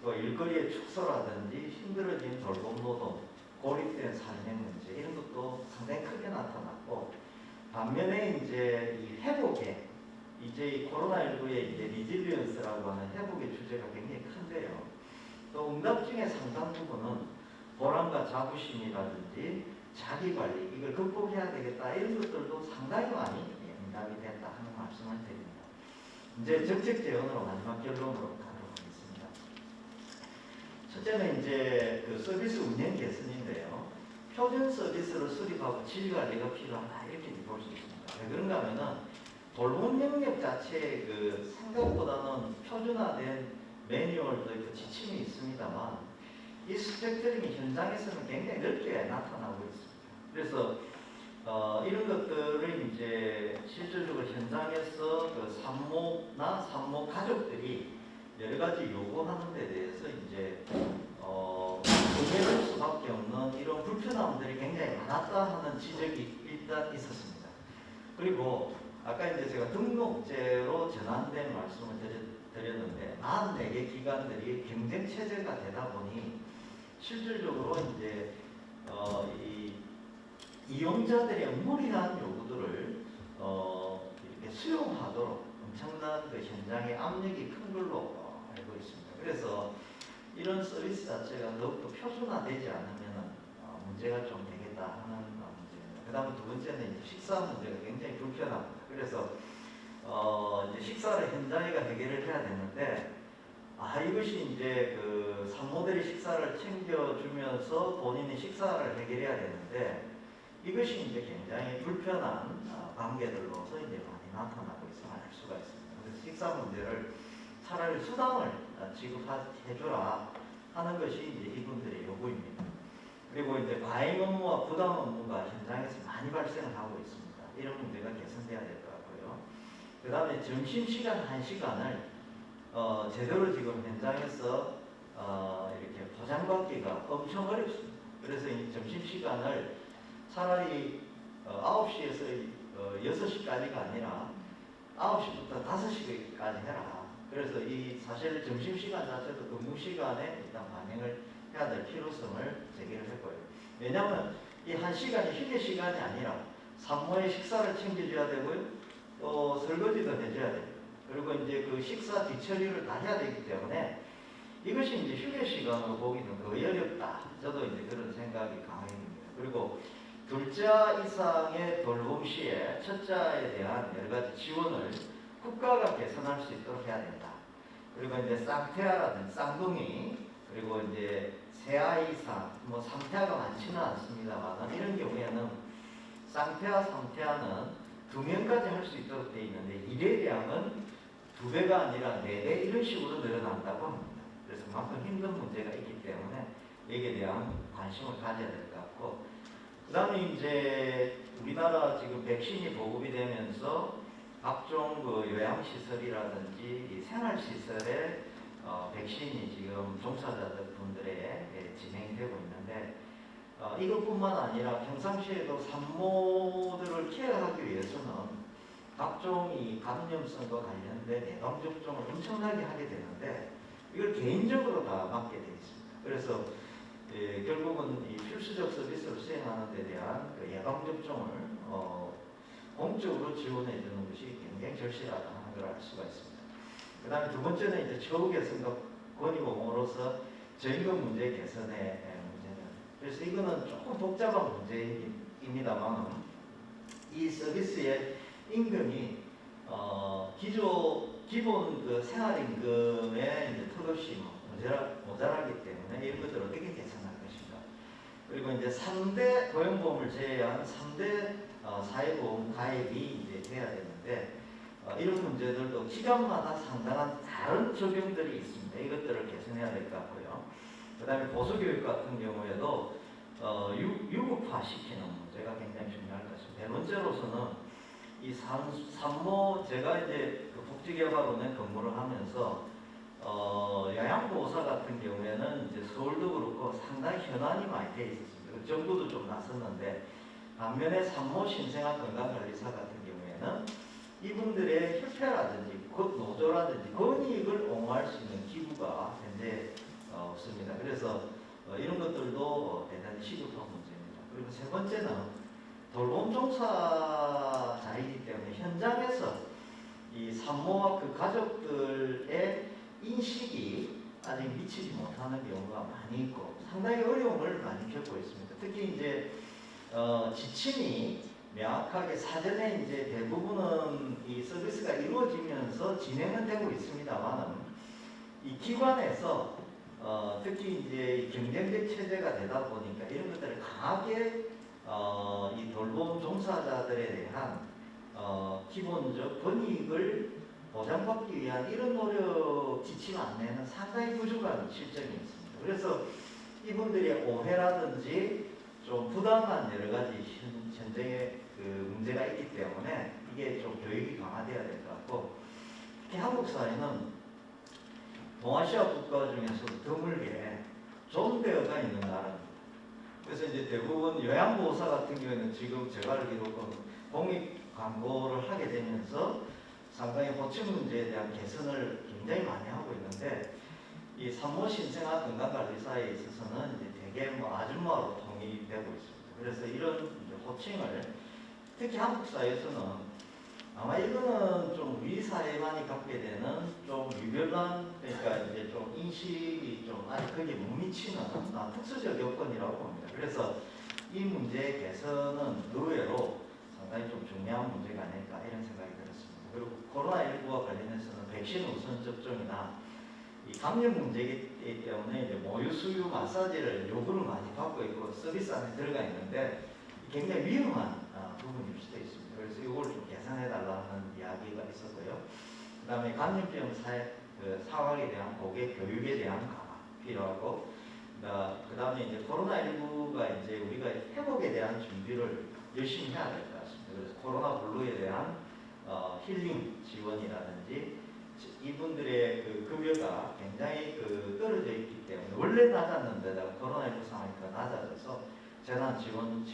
또 일거리의 축소라든지 힘들어진 돌봄 노동, 고립된 삶의 문제 이런 것도 상당히 크게 나타났고 반면에 이제 이 회복에 이 이제 이 코로나19의 이제 리질리언스라고 하는 회복의 주제가 굉장히 큰데요. 또 응답 중에 상당 부분은 보람과 자부심이라든지 자기 관리 이걸 극복해야 되겠다 이런 것들도 상당히 많이 응답이 됐다 하는 말씀을 드립니다. 이제 정책 제언으로 마지막 결론으로 가도록 하겠습니다. 첫째는 이제 그 서비스 운영 개선인데요. 표준 서비스를 수립하고 질관리가 필요하다 이렇게 볼 수 있습니다. 왜 그런가 하면은 돌봄 영역 자체에 그 생각보다는 표준화된 매뉴얼도 있고 지침이 있습니다만 이 스펙트럼이 현장에서는 굉장히 넓게 나타나고 있습니다. 그래서 이런 것들을 이제 실질적으로 현장에서 그 산모나 산모 가족들이 여러 가지 요구하는 데 대해서 이제 응해할 수밖에 없는 이런 불편함들이 굉장히 많았다 하는 지적이 일단 있었습니다. 그리고 아까 이제 제가 등록제로 전환된 말씀을 드렸는데 44개 기관들이 경쟁 체제가 되다 보니 실질적으로 이제 이 이용자들의 무리한 요구들을 이렇게 수용하도록 엄청난 그 현장의 압력이 큰 걸로 알고 있습니다. 그래서 이런 서비스 자체가 더욱더 표준화되지 않으면 문제가 좀 되겠다 하는 문제입니다. 그 다음에 두 번째는 이제 식사 문제가 굉장히 불편합니다. 그래서 이제 식사를 현장에가 해결을 해야 되는데 이것이 이제 그 산모들이 식사를 챙겨주면서 본인이 식사를 해결해야 되는데 이것이 이제 굉장히 불편한 관계들로서 이제 많이 나타나고 있음을 알 수가 있습니다. 그래서 식사 문제를 차라리 수당을 지급해주라 하는 것이 이제 이분들의 요구입니다. 그리고 이제 과잉 업무와 부당 업무가 현장에서 많이 발생을 하고 있습니다. 이런 문제가 개선돼야 될 것 같고요. 그 다음에 점심시간 1시간을 제대로 지금 현장에서 이렇게 보장받기가 엄청 어렵습니다. 그래서 이 점심시간을 차라리 9시에서 6시까지가 아니라 9시부터 5시까지 해라. 그래서 이 사실 점심시간 자체도 근무시간에 일단 반영을 해야 될 필요성을 제기를 했고요. 왜냐하면 이 1시간이 휴게 시간이 아니라 산모의 식사를 챙겨줘야 되고요. 또 설거지도 해줘야 되고 그리고 이제 그 식사 뒤처리를 다 해야 되기 때문에 이것이 이제 휴게 시간으로 보기는 거의 어렵다. 저도 이제 그런 생각이 강합니다. 그리고 둘자 이상의 돌봄 시에 첫자에 대한 여러 가지 지원을 국가가 개선할 수 있도록 해야 된다. 그리고 이제 쌍태아라든지 쌍둥이 그리고 이제 세 아이 이상 뭐 삼태아가 많지는 않습니다만 이런 경우에는 쌍태아, 삼태아는 2명까지 할 수 있도록 되어 있는데 일회량은 2배가 아니라 4배 이런 식으로 늘어난다고 합니다. 그래서 그만큼 힘든 문제가 있기 때문에 여기에 대한 관심을 가져야 될 것 같고 그 다음에 이제 우리나라 지금 백신이 보급이 되면서 각종 그 요양시설이라든지 이 생활시설에 백신이 지금 종사자분들의 진행되고 있는데 이것뿐만 아니라 평상시에도 산모들을 케어하기 위해서는 각종 이 감염성과 관련된 예방접종을 엄청나게 하게 되는데 이걸 개인적으로 다 맡게 되어 있습니다. 그래서 결국은 이 필수적 서비스를 수행하는 데 대한 그 예방접종을 공적으로 지원해 주는 것이 굉장히 절실하다 하는 걸 알 수가 있습니다. 그 다음에 두 번째는 이제 처우 개선과 권익공으로서 저임금 문제 개선의 문제는 그래서 이거는 조금 복잡한 문제입니다만 이 서비스의 임금이 기본 그 생활임금에 이제 턱없이 모자라기 때문에 이런 것들을 어떻게 개선할 것인가. 그리고 이제 3대 고용보험을 제외한 3대 사회보험 가입이 이제 돼야 되는데 이런 문제들도 기관마다 상당한 다른 적용들이 있습니다. 이것들을 개선해야 될 것 같고요. 그 다음에 보수교육 같은 경우에도 유급화시키는 문제가 굉장히 중요할 것 같습니다. 네 번째로서는 이 산모 제가 이제 그 복지개발원에 근무를 하면서 요양보호사 같은 경우에는 이제 서울도 그렇고 상당히 현안이 많이 돼 있었습니다. 정부도 좀 나섰는데 반면에 산모 신생아 건강관리사 같은 경우에는 이분들의 협회라든지 곧 노조라든지 권익을 옹호할 수 있는 기구가 현재 없습니다. 그래서 이런 것들도 대단히 시급한 문제입니다. 그리고 세 번째는 돌봄 종사자이기 때문에 현장에서 이 산모와 그 가족들의 인식이 아직 미치지 못하는 경우가 많이 있고 상당히 어려움을 많이 겪고 있습니다. 특히 이제 지침이 명확하게 사전에 이제 대부분은 이 서비스가 이루어지면서 진행은 되고 있습니다만은 이 기관에서 특히 이제 경쟁적 체제가 되다 보니까 이런 것들을 강하게 이 돌봄 종사자들에 대한 기본적 권익을 보장받기 위한 이런 노력 지침 안내는 상당히 부족한 실정이 있습니다. 그래서 이분들의 오해라든지 좀 부당한 여러 가지 현장의 그 문제가 있기 때문에 이게 좀 교육이 강화돼야 될 것 같고 특히 한국 사회는 동아시아 국가 중에서도 드물게 존대어가 있는 나라입니다. 그래서 이제 대부분 요양보호사 같은 경우에는 지금 제가 알기로 공익 광고를 하게 되면서 상당히 호칭 문제에 대한 개선을 굉장히 많이 하고 있는데 이 산모 신생아 건강관리사에 있어서는 이제 대개 뭐 아줌마로 통일되고 있습니다. 그래서 이런 이제 호칭을 특히 한국 사회에서는 아마 이거는 좀 우리 사회만이 갖게 되는 좀 유별난 그러니까 이제 좀 인식이 좀 아직 거기에 못 미치는 특수적 여건이라고 봅니다. 그래서 이 문제의 개선은 의외로 상당히 좀 중요한 문제가 아닐까 이런 생각이 들었습니다. 그리고 코로나19와 관련해서는 백신 우선 접종이나 이 감염 문제이기 때문에 이제 모유 수유 마사지를 요구를 많이 받고 있고 서비스 안에 들어가 있는데 굉장히 위험한 부분일 수도 있습니다. 그래서 이걸 좀 개선해 달라는 이야기가 있었고요. 그다음에 감염병 상황에 대한 고객 교육에 대한 강화 필요하고 그다음에 이제 코로나19가 이제 우리가 회복에 대한 준비를 열심히 해야 될 것 같습니다. 그래서 코로나 블루에 대한 힐링 지원이라든지 이분들의 그 급여가 굉장히 떨어져 있기 때문에 원래 낮았는데다가 코로나19 상황이 더 낮아져서 재난 지원금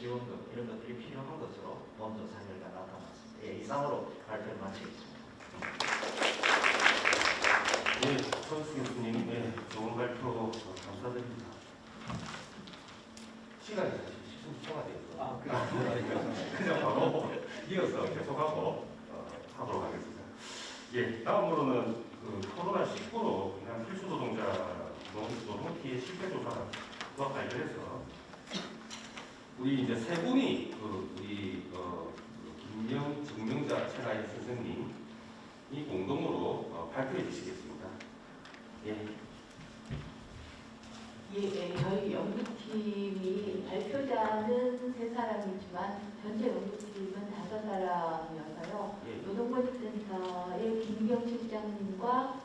이런 것들이 필요한 것으로 본조사 결과 나타났습니다. 예, 이상으로 발표를 마치겠습니다. 네, 천수 교수님, 네, 좋은 발표 감사드립니다. 시간이 사실 10분 초과되어서 그냥 바로 이어서 계속하고 하도록 하겠습니다. 예, 다음으로는 코로나19로 인한 필수 노동자 노동 피해 실태 조사와 관련해서 우리 이제 세 분이 우리 김명 증명자 최가인 선생님이 공동으로 발표해 주시겠습니다. 예. 예, 저희 연구팀이 발표자는 3사람이지만 전체 연구팀은 5사람이어서요. 예. 노동보직센터의 김경 실장님과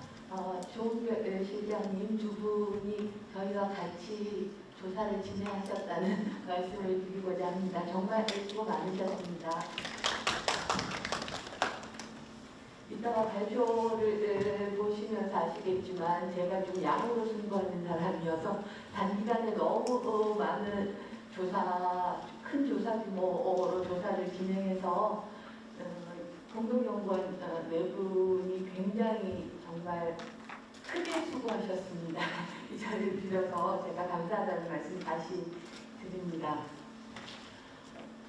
조은별 실장님 두 분이 저희와 같이 조사를 진행하셨다는 말씀을 드리고자 합니다. 정말 수고 많으셨습니다. 이따가 발표를 보시면서 아시겠지만 제가 좀 양으로 승부하는 사람이어서 단기간에 너무 많은 큰 조사 규모로 조사를 진행해서 공동연구원 네 분이 굉장히 정말 크게 수고하셨습니다. 이 자리를 빌어서 제가 감사하다는 말씀 다시 드립니다.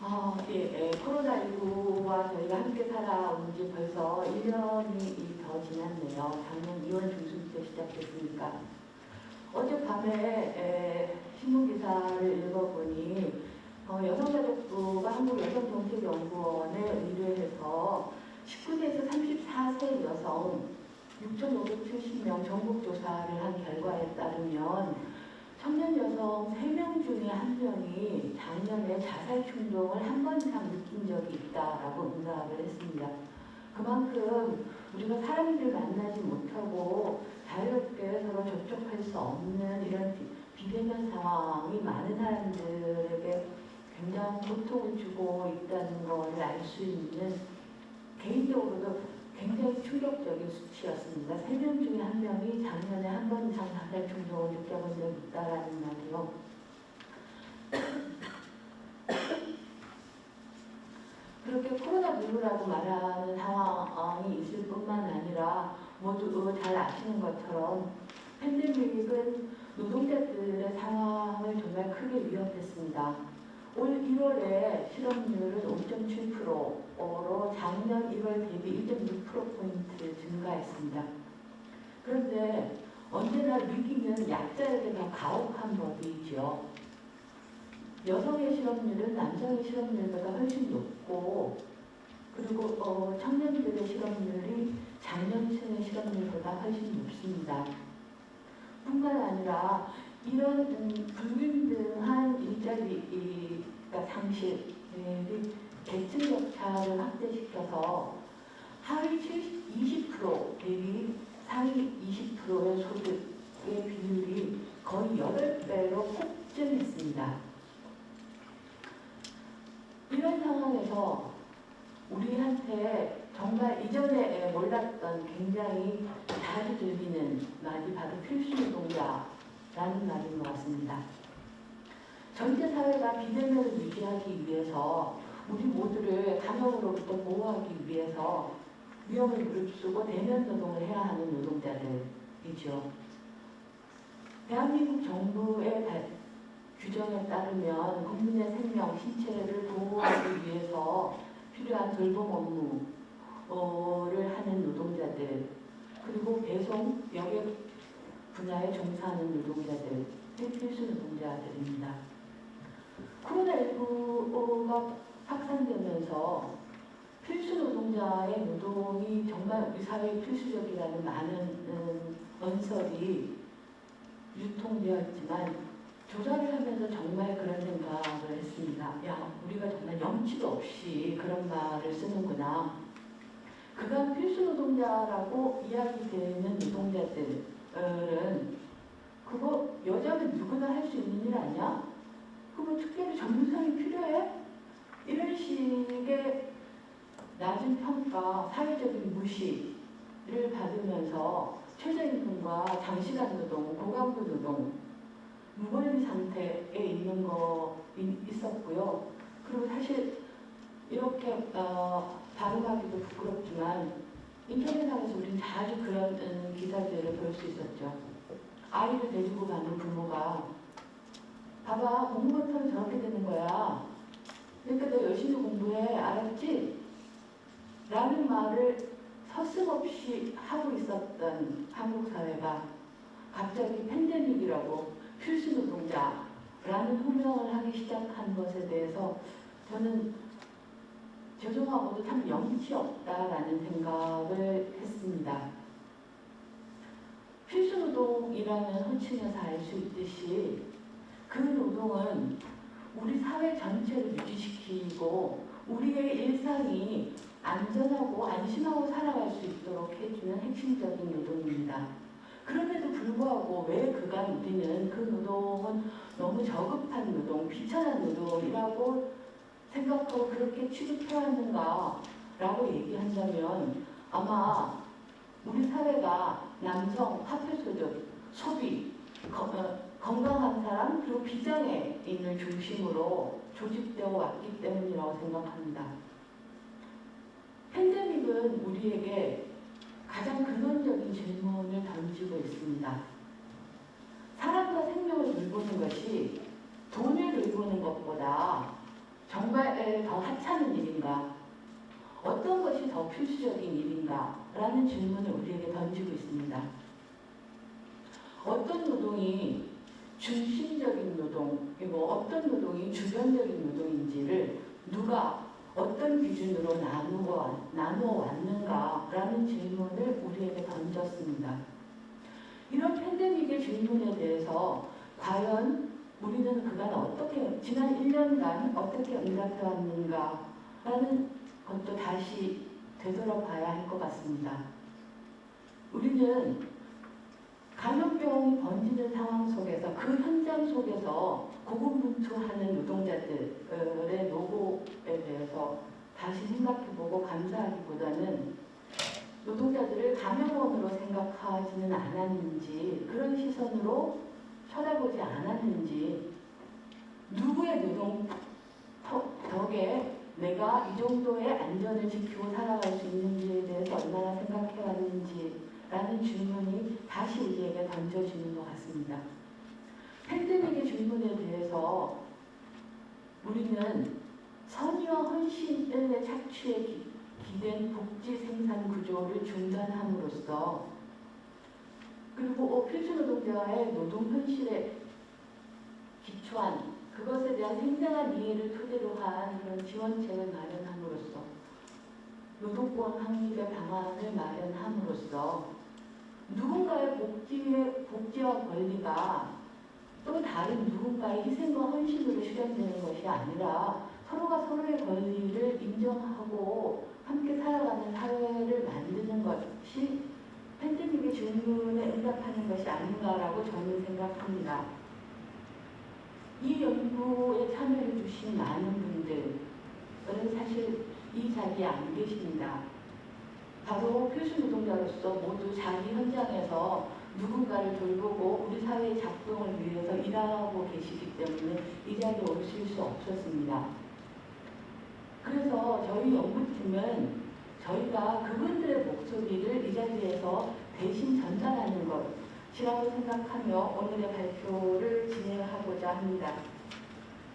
코로나19와 저희가 함께 살아온 지 벌써 1년이 더 지났네요. 작년 2월 중순부터 시작했으니까. 어젯밤에 신문기사를 읽어보니 여성가족부가 한국여성정책연구원에 의뢰해서 19세에서 34세 여성 6,570명 전국 조사를 한 결과에 따르면 청년 여성 3명 중에 1명이 작년에 자살 충동을 한 번 이상 느낀 적이 있다라고 응답을 했습니다. 그만큼 우리가 사람들을 만나지 못하고 자유롭게 서로 접촉할 수 없는 이런 비대면 상황이 많은 사람들에게 굉장히 고통을 주고 있다는 것을 알 수 있는 개인적으로도 굉장히 충격적인 수치였습니다. 3명 중에 1명이 작년에 한 번 이상 자살 충동을 느껴본 적이 있다라는 말이요. 그렇게 코로나 블루라고 말하는 상황이 있을 뿐만 아니라 모두 잘 아시는 것처럼 팬데믹은 노동자들의 상황을 정말 크게 위협했습니다. 올 1월에 실업률은 5.7%로 작년 1월 대비 1.6%포인트 증가했습니다. 그런데 언제나 위기는 약자에게 더 가혹한 법이죠. 여성의 실업률은 남성의 실업률보다 훨씬 높고, 그리고 청년들의 실업률이 장년층의 실업률보다 훨씬 높습니다. 뿐만 아니라 이런 불균등한 일자리 상실이 계층 격차를 확대시켜서 하위 20% 대비 상위 20%의 소득의 비율이 거의 8배로 폭증했습니다. 이런 상황에서 우리한테 정말 이전에 몰랐던 굉장히 자주 들리는 말이 바로 필수노동자라는 말인 것 같습니다. 전체 사회가 비대면을 유지하기 위해서 우리 모두를 감염으로부터 보호하기 위해서 위험을 무릅쓰고 대면 노동을 해야 하는 노동자들이죠. 대한민국 정부의 규정에 따르면 국민의 생명, 신체를 보호하기 위해서 필요한 돌봄 업무를 하는 노동자들, 그리고 배송, 여객 분야에 종사하는 노동자들, 필수 노동자들입니다. 코로나19가 확산되면서 필수 노동자의 노동이 정말 우리 사회에 필수적이라는 많은 언설이 유통되었지만 조사를 하면서 정말 그런 생각을 했습니다. 야, 우리가 정말 염치도 없이 그런 말을 쓰는구나. 그간 필수 노동자라고 이야기되는 노동자들은 그거 여자는 누구나 할 수 있는 일 아니야? 그거 특별히 전문성이 필요해? 이런 식의 낮은 평가, 사회적인 무시를 받으면서 최저임금과 장시간 노동, 고강도 노동, 무권리 상태에 있는 거 있었고요. 그리고 사실 이렇게 발음하기도 부끄럽지만 인터넷상에서 우리는 자주 그런 기사들을 볼 수 있었죠. 아이를 데리고 가는 부모가 봐봐, 공부 못하면 저렇게 되는 거야. 그러니까 너 열심히 공부해. 알았지? 라는 말을 서슴없이 하고 있었던 한국 사회가 갑자기 팬데믹이라고 필수 노동자라는 호명을 하기 시작한 것에 대해서 저는 죄송하고도 참 염치 없다라는 생각을 했습니다. 필수 노동이라는 호칭에서 알 수 있듯이 그 노동은 우리 사회 전체를 유지시키고 우리의 일상이 안전하고 안심하고 살아갈 수 있도록 해주는 핵심적인 노동입니다. 그럼에도 불구하고 왜 그간 우리는 그 노동은 너무 저급한 노동, 비천한 노동이라고 생각하고 그렇게 취급해왔는가라고 얘기한다면 아마 우리 사회가 남성, 화폐소득, 소비, 건강한 사람, 그리고 비장애인을 중심으로 조직되어 왔기 때문이라고 생각합니다. 팬데믹은 우리에게 가장 근원적인 질문을 던지고 있습니다. 사람과 생명을 돌보는 것이 돈을 돌보는 것보다 정말 더 하찮은 일인가? 어떤 것이 더 필수적인 일인가? 라는 질문을 우리에게 던지고 있습니다. 어떤 노동이 중심적인 노동, 그리고 어떤 노동이 주변적인 노동인지를 누가 어떤 기준으로 나누어 왔는가라는 질문을 우리에게 던졌습니다. 이런 팬데믹의 질문에 대해서 과연 우리는 그간 어떻게 지난 1년간 어떻게 응답해 왔는가라는 것도 다시 되돌아봐야 할 것 같습니다. 우리는 감염병이 번지는 상황 속에서 그 현장 속에서 고군분투하는 노동자들의 노고에 대해서 다시 생각해보고 감사하기보다는 노동자들을 감염원으로 생각하지는 않았는지, 그런 시선으로 쳐다보지 않았는지, 누구의 노동 덕에 내가 이 정도의 안전을 지키고 살아갈 수 있는지에 대해서 얼마나 생각해왔는지라는 질문이 다시 우리에게 던져지는 것 같습니다. 팬데믹의 질문에 대해서 우리는 선의와 헌신의 착취에 기댄 복지 생산 구조를 중단함으로써 그리고 필수 노동자의 노동 현실에 기초한 그것에 대한 생생한 이해를 토대로 한 그런 지원책을 마련함으로써 노동권 확립의 방안을 마련함으로써 누군가의 복지와 권리가 또 다른 누군가의 희생과 헌신으로 실현되는 것이 아니라 서로가 서로의 권리를 인정하고 함께 살아가는 사회를 만드는 것이 팬데믹의 질문에 응답하는 것이 아닌가라고 저는 생각합니다. 이 연구에 참여해 주신 많은 분들은 사실 이 자리에 안 계십니다. 바로 필수 노동자로서 모두 자기 현장에서 누군가를 돌보고 우리 사회의 작동을 위해서 일하고 계시기 때문에 이 자리에 오실 수 없었습니다. 그래서 저희 연구팀은 저희가 그분들의 목소리를 이 자리에서 대신 전달하는 것이라고 생각하며 오늘의 발표를 진행하고자 합니다.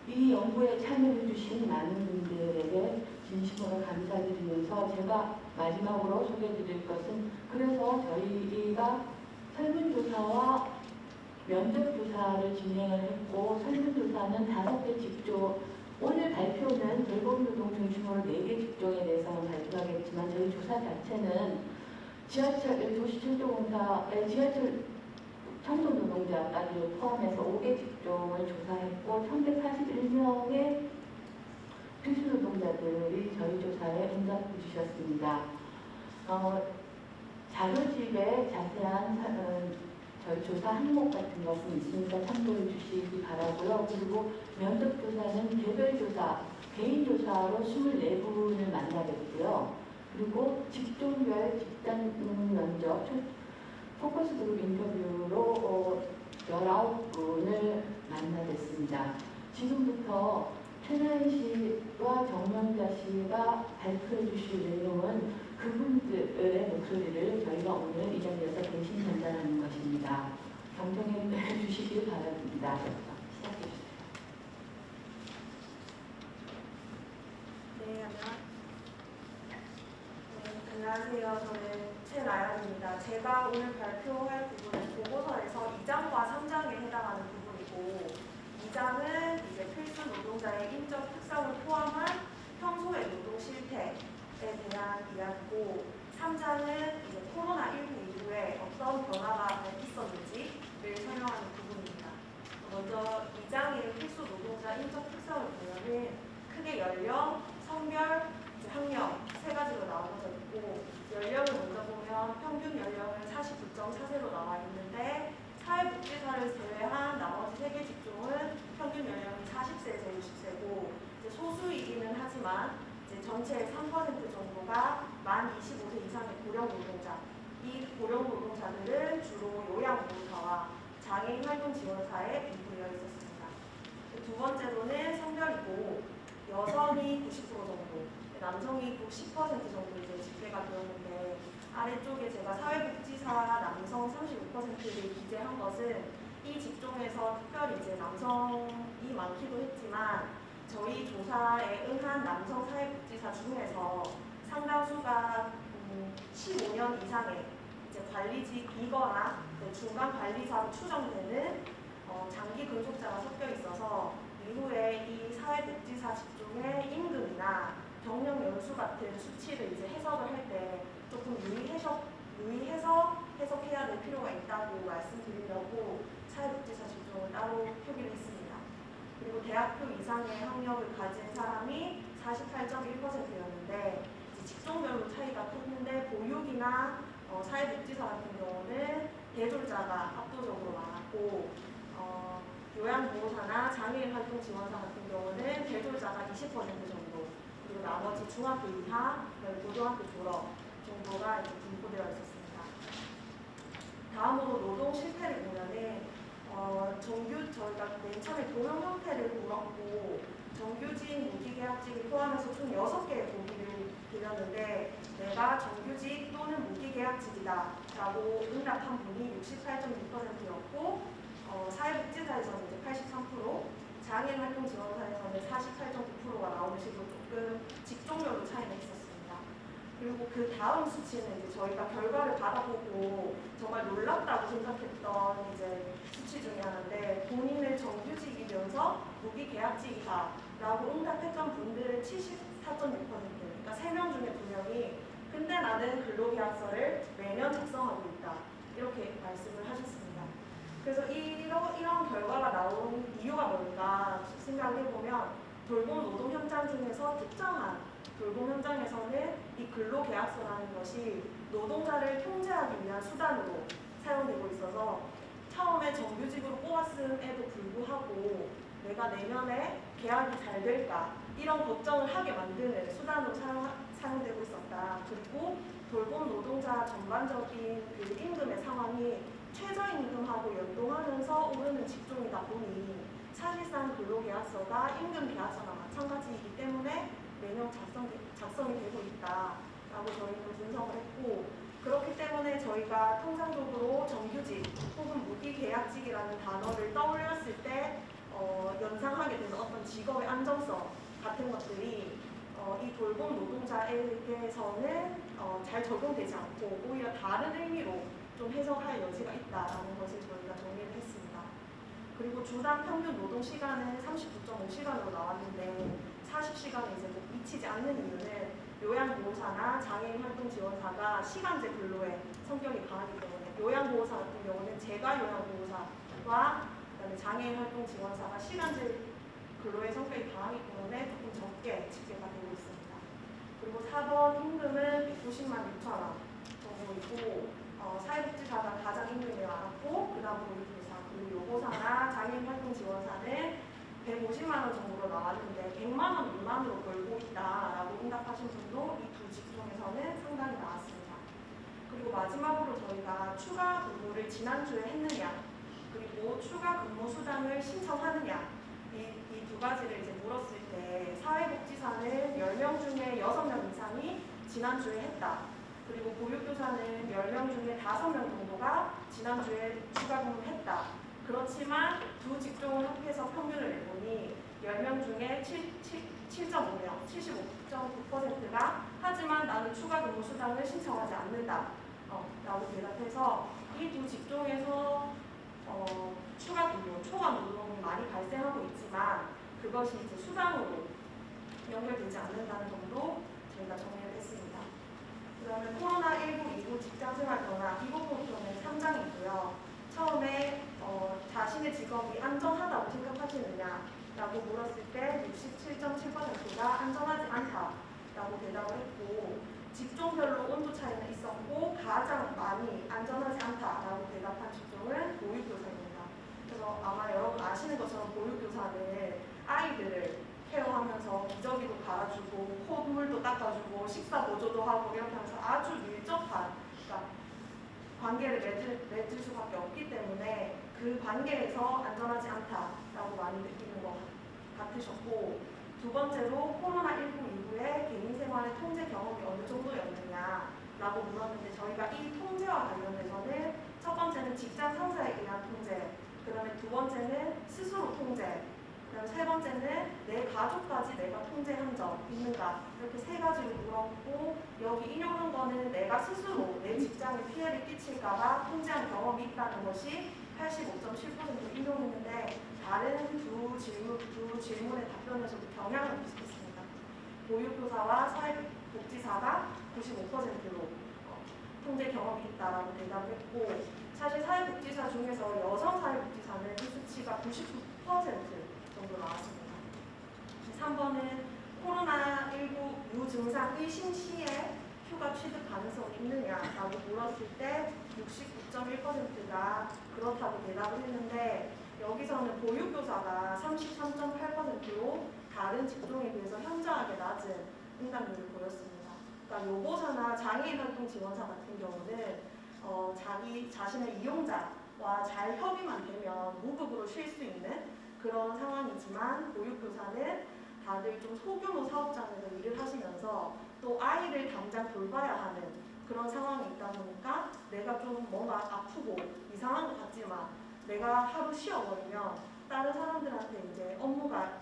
이 연구에 참여해 주신 많은 분들에게 진심으로 감사드리면서 제가 마지막으로 소개해 드릴 것은 그래서 저희가 설문조사와 면접조사를 진행을 했고 설문조사는 5개 직종 오늘 발표는 돌봄노동 중심으로 4개 직종에 대해서는 발표하겠지만 저희 조사 자체는 지하철 도시철도공사의 지하철 청소노동자까지 포함해서 5개 직종을 조사했고 1141명의 필수노동자들이 저희 조사에 응답해 주셨습니다. 자료집에 자세한 저희 조사 항목 같은 것은 있으니까 참고해 주시기 바라고요. 그리고 면접조사는 개별조사, 개인조사로 24분을 만나겠고요. 그리고 직종별 집단 면접, 포커스 그룹 인터뷰로 19분을 만나겠습니다. 지금부터 최나희 씨와 정명자 씨가 발표해 주실 내용은 그분들의 목소리를 저희가 오늘 이 자리에서 대신 전달하는 것입니다. 경청해 주시길 바랍니다. 시작해 주세요. 네, 안녕하세요. 저는 최나연입니다. 제가 오늘 발표할 부분은 보고서에서 2장과 3장에 해당하는 부분이고 2장은 이제 필수 노동자의 인적 특성을 포함한 평소의 노동 실태에 대한 이야기고 3장은 이제 코로나19 이후에 어떤 변화가 있었는지를 설명하는 부분입니다. 먼저 2장의 필수 노동자 인적 특성을 보면은 크게 연령, 성별, 학력 3가지로 나눠져 있고 연령을 먼저 보면 평균 연령은 49.4세로 나와 있는데 사회복지사를 제외한 나머지 3개 직종은 평균 연령이 40세에서 60세고 소수이기는 하지만 전체의 3% 정도가 만 25세 이상의 고령 노동자. 이 고령 노동자들은 주로 요양보호사와 장애인 활동 지원사에 분포되어 있었습니다. 두 번째로는 성별이고 여성이 90% 정도, 남성이 10% 정도 이제 집계가 되었는데 아래쪽에 제가 사회복지사 남성 35%를 기재한 것은 이 직종에서 특별히 이제 남성이 많기도 했지만 저희 조사에 응한 남성 사회복지사 중에서 상당수가 15년 이상의 이제 관리직이거나 중간 관리사로 추정되는 장기 근속자가 섞여 있어서 이후에 이 사회복지사 직종의 임금이나 경력 연수 같은 수치를 이제 해석을 할 때 조금 유의해서 해석해야 될 필요가 있다고 말씀드리려고 사회복지사 직종을 따로 표기를 했습니다. 그리고 대학교 이상의 학력을 가진 사람이 48.1%였는데 직종별로 차이가 컸는데 보육이나 사회복지사 같은 경우는 대졸자가 압도적으로 많았고 요양보호사나 장애인 활동 지원사 같은 경우는 대졸자가 20% 정도 그리고 나머지 중학교 이하, 고등학교 졸업 정도가 이제 분포되어 있었습니다. 다음으로 노동 실태를 보면은 저희가 맨 처음에 고용 형태를 물었고 정규직, 무기계약직을 포함해서 총 6개의 보기를 드렸는데 내가 정규직 또는 무기계약직이다 라고 응답한 분이 68.6%였고 사회복지사에서는 이제 83%, 장애인 활동 지원사에서는 48.9%, 그리고 그 다음 수치는 이제 저희가 결과를 받아보고 정말 놀랍다고 생각했던 이제 수치 중에 하나인데, 본인은 정규직이면서 무기계약직이다라고 응답했던 분들은 74.6%, 그러니까 3명 중에 2명이 근데 나는 근로계약서를 매년 작성하고 있다, 이렇게 말씀을 하셨습니다. 그래서 이런 결과가 나온 이유가 뭘까 생각해보면, 돌봄 노동 현장 중에서 특정한 돌봄 현장에서는 이 근로계약서라는 것이 노동자를 통제하기 위한 수단으로 사용되고 있어서 처음에 정규직으로 뽑았음에도 불구하고 내가 내년에 계약이 잘 될까 이런 걱정을 하게 만드는 수단으로 사용되고 있었다. 그리고 돌봄 노동자 전반적인 그 임금의 상황이 최저임금하고 연동하면서 오르는 직종이다 보니 사실상 근로계약서가 임금계약서나 마찬가지이기 때문에 매년 작성이 되고 있다라고 저희는 분석을 했고, 그렇기 때문에 저희가 통상적으로 정규직 혹은 무기계약직이라는 단어를 떠올렸을 때 연상하게 되는 어떤 직업의 안정성 같은 것들이 이 돌봄 노동자에게서는 잘 적용되지 않고 오히려 다른 의미로 좀 해석할 여지가 있다라는 것을 저희가 정리를 했습니다. 그리고 주당 평균 노동 시간은 39.5시간으로 나왔는데 40시간에 이제 미치지 않는 이유는 요양보호사나 장애인 활동 지원사가 시간제 근로에 성격이 강하기 때문에, 요양보호사 같은 경우는 재가 요양보호사와 그다음에 장애인 활동 지원사가 시간제 근로에 성격이 강하기 때문에 조금 적게 집계가 되고 있습니다. 그리고 4번 임금은 190만 6천 원 정도이고, 사회복지사가 가장 임금이 많았고, 그 다음 보육교사, 그리고 요보사나 장애인 활동 지원사는 150만 원 정도로 나왔는데 100만 원 미만으로 벌고 있다라고 응답하신 분도 이 두 직종에서는 상당히 나왔습니다. 그리고 마지막으로 저희가 추가 근무를 지난주에 했느냐, 그리고 추가 근무 수당을 신청하느냐, 이 두 가지를 이제 물었을 때 사회복지사는 10명 중에 6명 이상이 지난주에 했다. 그리고 보육교사는 10명 중에 5명 정도가 지난주에 추가 근무했다. 그렇지만 두 직종을 합해서 평균을 내보니 10명 중에 7.5명, 75.9%가 하지만 나는 추가 근무 수당을 신청하지 않는다 라고 대답해서 이 두 직종에서 추가 근무, 초과 노동이 많이 발생하고 있지만 그것이 이제 수당으로 연결되지 않는다는 점도 저희가 정리를 했습니다. 그 다음에 코로나19 이후 직장생활 변화, 이 부분부터는 3장이고요. 처음에 자신의 직업이 안전하다고 생각하시느냐라고 물었을 때 67.7%가 안전하지 않다라고 대답을 했고, 직종별로 온도 차이는 있었고 가장 많이 안전하지 않다라고 대답한 직종은 보육교사입니다. 그래서 아마 여러분 아시는 것처럼 보육교사는 아이들을 케어하면서 기저귀도 갈아주고 콧물도 닦아주고 식사 보조도 하고 이렇게 하면서 아주 밀접한, 그러니까 관계를 맺을 수밖에 없기 때문에 그 관계에서 안전하지 않다라고 많이 느끼는 것 같으셨고, 두 번째로 코로나19 이후에 개인 생활의 통제 경험이 어느 정도였느냐라고 물었는데 저희가 이 통제와 관련해서는 첫 번째는 직장 상사에 의한 통제, 그 다음에 두 번째는 스스로 통제, 그다음 세 번째는 내 가족까지 내가 통제한 적 있는가, 이렇게 세 가지로 물었고, 여기 인용한 거는 내가 스스로 내 직장에 피해를 끼칠까봐 통제한 경험이 있다는 것이 85.7% 인용했는데 다른 두 질문의 답변에서도 경향은 비슷했습니다. 보육교사와 사회복지사가 95%로 통제 경험이 있다라고 대답했고, 사실 사회복지사 중에서 여성 사회복지사는 이 수치가 99% 정도 나왔습니다. 3번은 코로나19 유증상 의심 시에 휴가 취득 가능성이 있느냐라고 물었을 때 69.1%가 그렇다고 대답을 했는데, 여기서는 보육교사가 33.8%로 다른 직종에 비해서 현저하게 낮은 응답률을 보였습니다. 그러니까 요보사나 장애인 활동 지원사 같은 경우는 자신의 이용자와 잘 협의만 되면 무급으로 쉴 수 있는 그런 상황이지만, 보육교사는 다들 좀 소규모 사업장에서 일을 하시면서 또 아이를 당장 돌봐야 하는 그런 상황이 있다 보니까 내가 좀 뭔가 아프고 이상한 것 같지만 내가 하루 쉬어버리면 다른 사람들한테 이제 업무가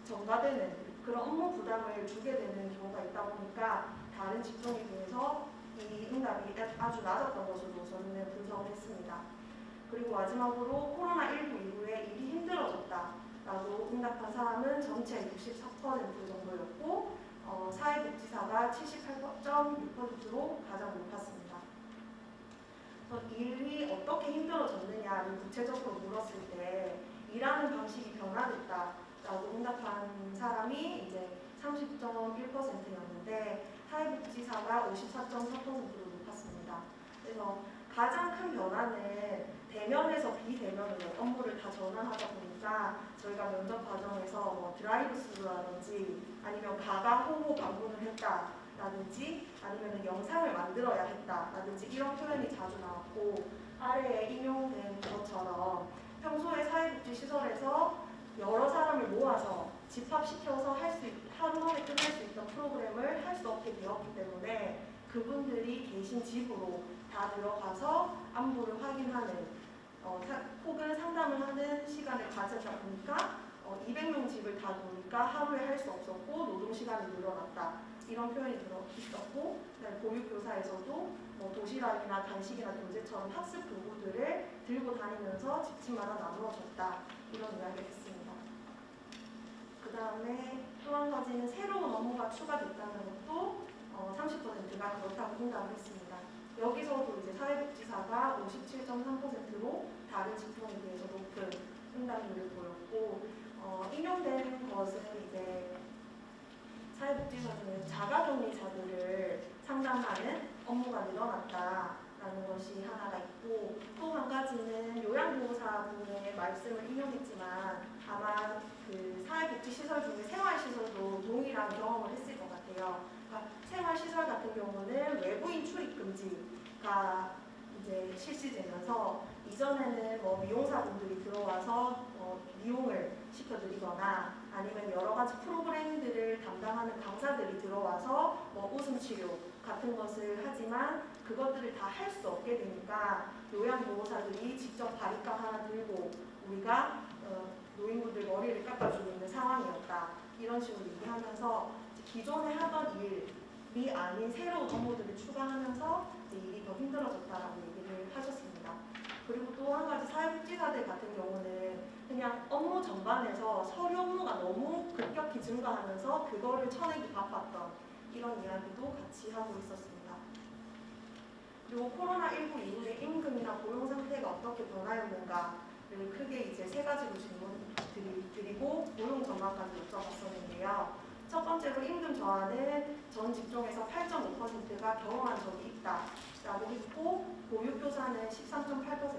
전가되는 그런 업무 부담을 주게 되는 경우가 있다 보니까 다른 직종에 비해서 이 응답이 아주 낮았던 것으로 저는 분석을 했습니다. 그리고 마지막으로 코로나19 이후에 일이 힘들어졌다라고 응답한 사람은 전체 64% 정도였고 사회복지사가 78.6%로 가장 높았습니다. 그래서 일이 어떻게 힘들어졌느냐를 구체적으로 물었을 때 일하는 방식이 변화됐다라고 응답한 사람이 이제 30.1%였는데 사회복지사가 54.4%로 높았습니다. 그래서 가장 큰 변화는 대면에서 비대면으로 업무를 다 전환하다 보니까 저희가 면접 과정에서 뭐 드라이브스루라든지 아니면 가가 호호 방문을 했다라든지 아니면 영상을 만들어야 했다라든지 이런 표현이 자주 나왔고 아래에 인용된 것처럼 평소에 사회복지 시설에서 여러 사람을 모아서 집합시켜서 하루 만에 끝낼 수 있던 프로그램을 할 수 없게 되었기 때문에 그분들이 계신 집으로 다 들어가서 안부를 확인하는 혹은 상담을 하는 시간을 가졌다 보니까 200명 집을 다 도니까 하루에 할 수 없었고 노동시간이 늘어났다. 이런 표현이 있었고 보육교사에서도 도시락이나 간식이나 교재처럼 학습 도구들을 들고 다니면서 집집마다 나누어 줬다. 이런 이야기를 했습니다. 그 다음에 또 한 가지는 새로운 업무가 추가됐다는 것도 30%가 그렇다고 응답을 했습니다. 여기서도 이제 사회복지사가 57.3%로 다른 직종에 비해서 높은 응답률을 보였고 인용된 것은 이제 사회복지사 중에 자가격리자들을 상담하는 업무가 늘어났다라는 것이 하나가 있고 또 한 가지는 요양보호사분의 말씀을 인용했지만 아마 그 사회복지시설 중에 생활시설도 동일한 경험을 했을 것 같아요. 그러니까 생활시설 같은 경우는 외부인 출입 금지가 이제 실시되면서 이전에는 미용사분들이 들어와서 미용을 시켜드리거나 아니면 여러 가지 프로그램들을 담당하는 강사들이 들어와서 웃음치료 같은 것을 하지만 그것들을 다 할 수 없게 되니까 요양보호사들이 직접 바리깡 하나 들고 우리가 노인분들 머리를 깎아주고 있는 상황이었다. 이런 식으로 얘기하면서 기존에 하던 일이 아닌 새로운 업무들을 추가하면서 일이 더 힘들어졌다라고 얘기를 하셨습니다. 그리고 또 한 가지 사회복지사들 같은 경우는 그냥 업무 전반에서 서류 업무가 너무 급격히 증가하면서 그거를 쳐내기 바빴던 이런 이야기도 같이 하고 있었습니다. 그리고 코로나19 이후에 임금이나 고용 상태가 어떻게 변화했는가를 크게 이제 세 가지로 질문 드리고 고용 전망까지 여쭤봤었는데요. 첫 번째로 임금 저하는 전 직종에서 8.5%가 경험한 적이 있다라고 했고 보육교사는 13.8%,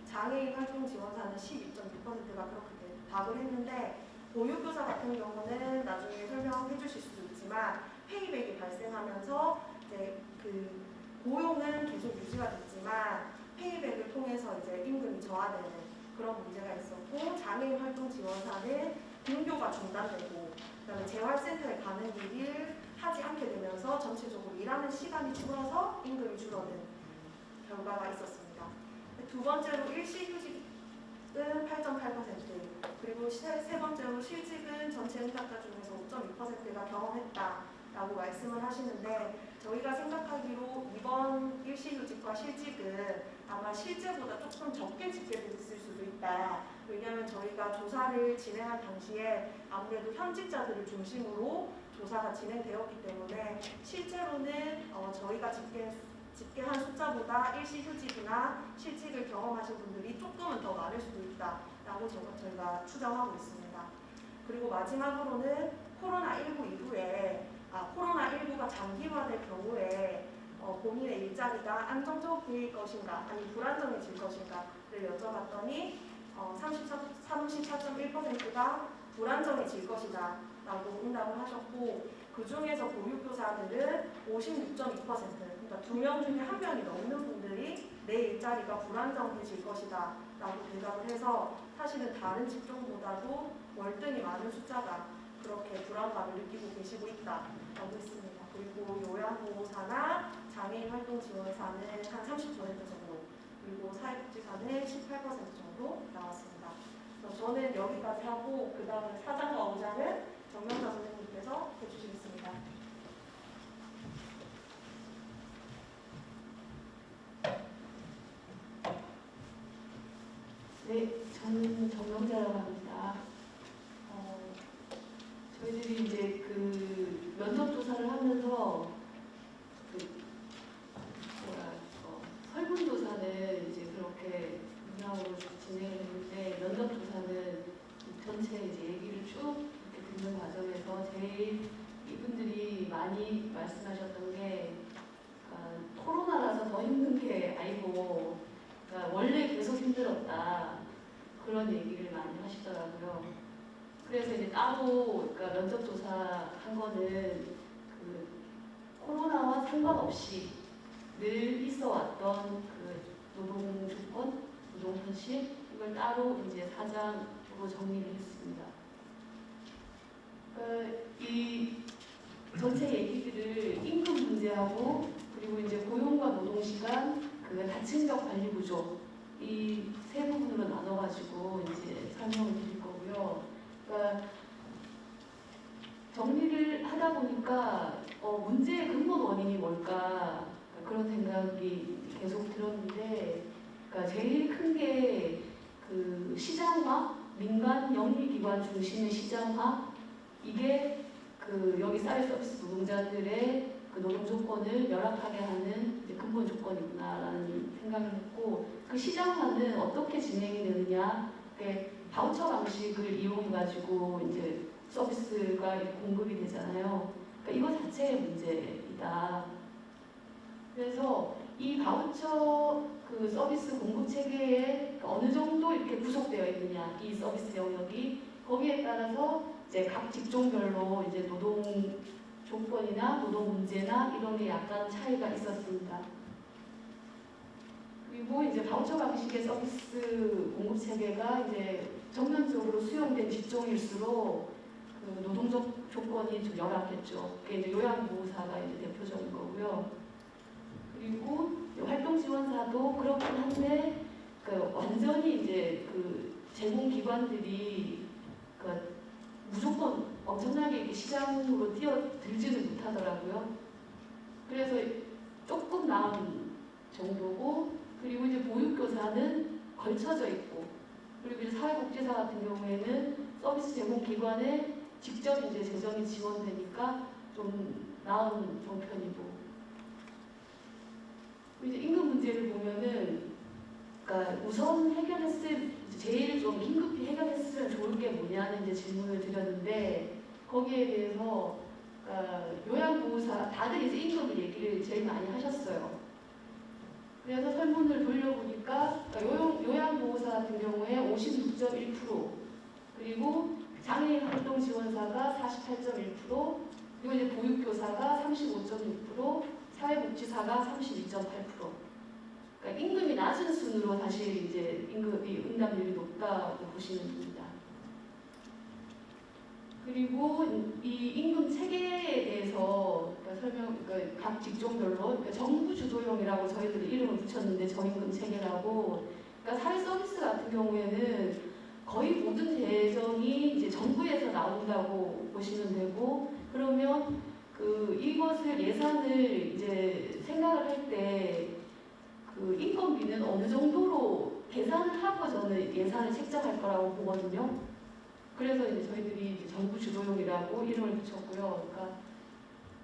장애인 활동 지원사는 12.6%가 그렇게 답을 했는데 보육교사 같은 경우는 나중에 설명해 주실 수도 있지만 페이백이 발생하면서 이제 그 고용은 계속 유지가 됐지만 페이백을 통해서 이제 임금이 저하되는 그런 문제가 있었고 장애인 활동 지원사는 등교가 중단되고 그다음에 재활센터에 가는 일을 하지 않게 되면서 전체적으로 일하는 시간이 줄어서 임금이 줄어든 결과가 있었습니다. 두 번째로 일시휴직은 8.8%, 그리고 세 번째로 실직은 전체 응답자 중에서 5.2%가 경험했다라고 말씀을 하시는데 저희가 생각하기로 이번 일시휴직과 실직은 아마 실제보다 조금 적게 집계됐을 수도 있다. 왜냐하면 저희가 조사를 진행할 당시에 아무래도 현직자들을 중심으로 조사가 진행되었기 때문에 실제로는 저희가 집계한 숫자보다 일시휴직이나 실직을 경험하신 분들이 조금은 더 많을 수도 있다라고 저희가 추정하고 있습니다. 그리고 마지막으로는 코로나19 이후에 코로나19가 장기화될 경우에 본인의 일자리가 안정적일 것인가 아니면 불안정해질 것인가를 여쭤봤더니 34.1%가 불안정해질 것이다 라고 응답을 하셨고 그 중에서 보육교사들은 56.2%, 그러니까 2명 중에 1명이 넘는 분들이 내 일자리가 불안정해질 것이다 라고 대답을 해서 사실은 다른 직종보다도 월등히 많은 숫자가 그렇게 불안감을 느끼고 계시고 있다라고 했습니다. 그리고 요양보호사나 장애인 활동 지원사는 한 30% 정도, 그리고 사회복지사는 18% 정도 나왔습니다. 그래서 저는 여기까지 하고 그 다음에 사장과 의장은 정명사 선생님 네, 저는 정명자라고 합니다. 저희들이 이제 그 면접 조사를 하면서 설문조사는 이제 그렇게 문항으로 진행을 했는데 면접조사는 전체 이제 얘기를 쭉 이렇게 듣는 과정에서 제일 이분들이 많이 말씀하셨던 게 코로나라서 더 힘든 게 아니고 원래 계속 힘들었다 그런 얘기를 많이 하시더라고요. 그래서 이제 따로 면접조사 한 거는 그 코로나와 상관없이 늘 있어왔던 그 노동 조건, 노동 현실 이걸 따로 이제 사장으로 정리를 했습니다. 이 전체 얘기들을 임금 문제하고 그리고 이제 고용과 노동 시간, 그 다층적 관리 구조 이 세 부분으로 나눠가지고 이제 설명을 드릴 거고요. 그러니까 정리를 하다 보니까 문제의 근본 원인이 뭘까 그런 생각이 계속 들었는데, 그러니까 제일 큰 게 그 시장화, 민간 영리기관 중심의 시장화 이게 그 여기 사회서비스 노동자들의 그 노동 조건을 열악하게 하는 이제 근본 조건이구나라는 생각을 했고, 그 시장화는 어떻게 진행이 되느냐, 바우처 방식을 이용해가지고 이제 서비스가 공급이 되잖아요. 그러니까 이거 자체의 문제이다. 그래서 이 바우처 그 서비스 공급 체계에 어느 정도 이렇게 구속되어 있느냐, 이 서비스 영역이 거기에 따라서 이제 각 직종별로 이제 노동 조건이나 노동 문제나 이런 게 약간 차이가 있었습니다. 그리고 이제 바우처 방식의 서비스 공급 체계가 이제 전면적으로 수용된 직종일수록 그 노동적 조건이 좀 열악했죠. 그게 이제 요양보호사가 이제 대표적인 거고요. 그리고 활동 지원사도 그렇긴 한데 그 완전히 이제 그 제공 기관들이 그 무조건 엄청나게 이렇게 시장으로 뛰어들지는 못하더라고요. 그래서 조금 나은 정도고, 그리고 이제 보육교사는 걸쳐져 있고, 그리고 이제 사회복지사 같은 경우에는 서비스 제공 기관에 직접 이제 재정이 지원되니까 좀 나은 형편이고, 이제 임금 문제를 보면은, 그러니까 우선 제일 좀 긴급히 해결했으면 좋을 게 뭐냐는 이제 질문을 드렸는데, 거기에 대해서 요양보호사 다들 이제 임금을 얘기를 제일 많이 하셨어요. 그래서 설문을 돌려보니까 요양보호사 같은 경우에 56.1%, 그리고 장애인 활동 지원사가 48.1%, 그리고 이제 보육교사가 35.6%, 사회복지사가 32.8%. 그러니까 임금이 낮은 순으로 사실 이제 임금이 응답률이 높다고 보시면 됩니다. 그리고 이 임금 체계에 대해서 그러니까 각 직종별로 그러니까 정부 주도형이라고 저희들이 이름을 붙였는데 저임금 체계라고, 그러니까 사회 서비스 같은 경우에는 거의 모든 재정이 이제 정부에서 나온다고 보시면 되고, 그러면 그 이것을 예산을 이제 생각을 할 때 그 인건비는 어느 정도로 계산을 하고 저는 예산을 책정할 거라고 보거든요. 그래서 이제 저희들이 이제 정부 주도형이라고 이름을 붙였고요.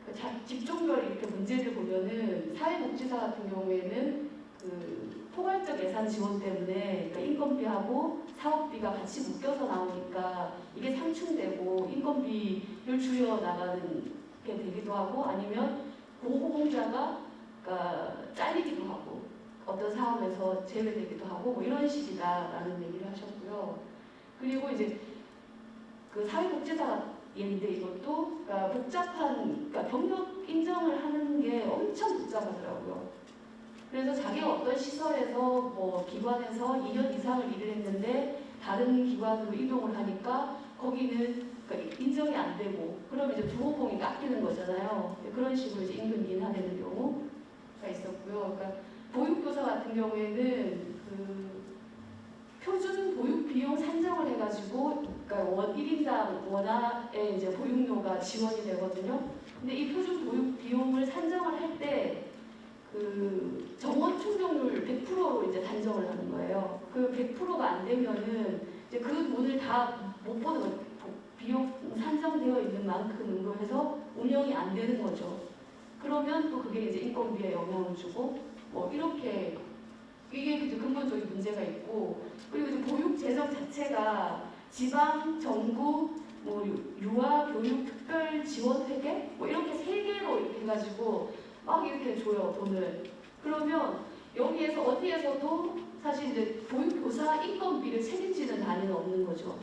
그러니까 직종별 이렇게 문제를 보면은 사회복지사 같은 경우에는 그 포괄적 예산 지원 때문에 그러니까 인건비하고 사업비가 같이 묶여서 나오니까 이게 상충되고 인건비를 줄여 나가는 게 되기도 하고, 아니면 공호공자가 그러니까 잘리기도 하고 어떤 사업에서 제외되기도 하고 뭐 이런 식이다라는 얘기를 하셨고요. 그리고 이제 그 사회복지사 예인데 이것도 그러니까 복잡한, 그러니까 병력 인정을 하는 게 엄청 복잡하더라고요. 그래서 자기가 어떤 시설에서 뭐 기관에서 2년 이상을 일을 했는데 다른 기관으로 이동을 하니까 거기는 그러니까 인정이 안 되고, 그럼 이제 부호봉이 깎이는 거잖아요. 그런 식으로 이제 임금 인하되는 경우가 있었고요. 그러니까 보육교사 같은 경우에는 그 표준 보육 비용 산정을 해가지고, 그러니까 1인당 원화의 이제 보육료가 지원이 되거든요. 근데 이 표준 보육 비용을 산정을 할 때 그 정원 충족률 100%로 이제 단정을 하는 거예요. 그 100%가 안 되면은 이제 그 돈을 다 못 버는 거예요. 비용 산정되어 있는 만큼으로 해서 운영이 안 되는 거죠. 그러면 또 그게 이제 인건비에 영향을 주고 뭐 이렇게 이게 이제 근본적인 문제가 있고, 그리고 이제 보육 재정 자체가 지방, 정부, 뭐 유아, 교육, 특별 지원 회계 뭐 이렇게 세 개로 이렇게 해가지고 막 이렇게 줘요 돈을. 그러면 여기에서 어디에서도 사실 이제 보육교사 인건비를 책임지는 단위는 없는 거죠.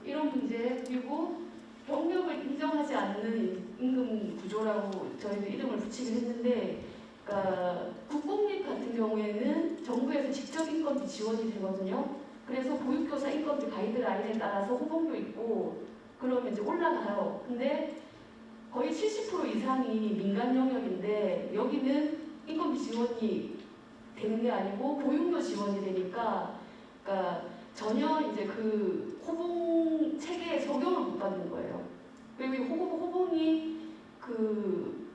이런 문제. 그리고 병력을 인정하지 않는 임금 구조라고 저희도 이름을 붙이긴 했는데, 그러니까 국공립 같은 경우에는 정부에서 직접 인건비 지원이 되거든요. 그래서 보육교사 인건비 가이드라인에 따라서 호봉도 있고 그러면 이제 올라가요. 근데 거의 70% 이상이 민간 영역인데 여기는 인건비 지원이 되는 게 아니고 보육료 지원이 되니까, 그러니까 전혀 이제 그 호봉 체계에 적용을 못 받는 거예요. 그리고 이 호봉이 그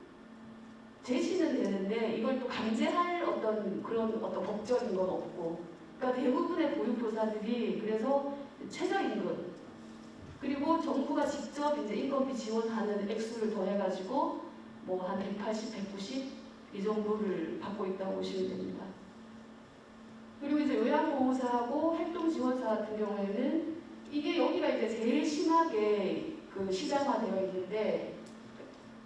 제시는 되는데 이걸 또 강제할 어떤 그런 어떤 법적인 건 없고, 그러니까 대부분의 보육교사들이 그래서 최저임금 그리고 정부가 직접 이제 인건비 지원하는 액수를 더해가지고 뭐 한 180, 190 이 정도를 받고 있다고 보시면 됩니다. 그리고 이제 요양보호사하고 활동지원사 같은 경우에는 이게 여기가 이제 제일 심하게 그 시장화되어 있는데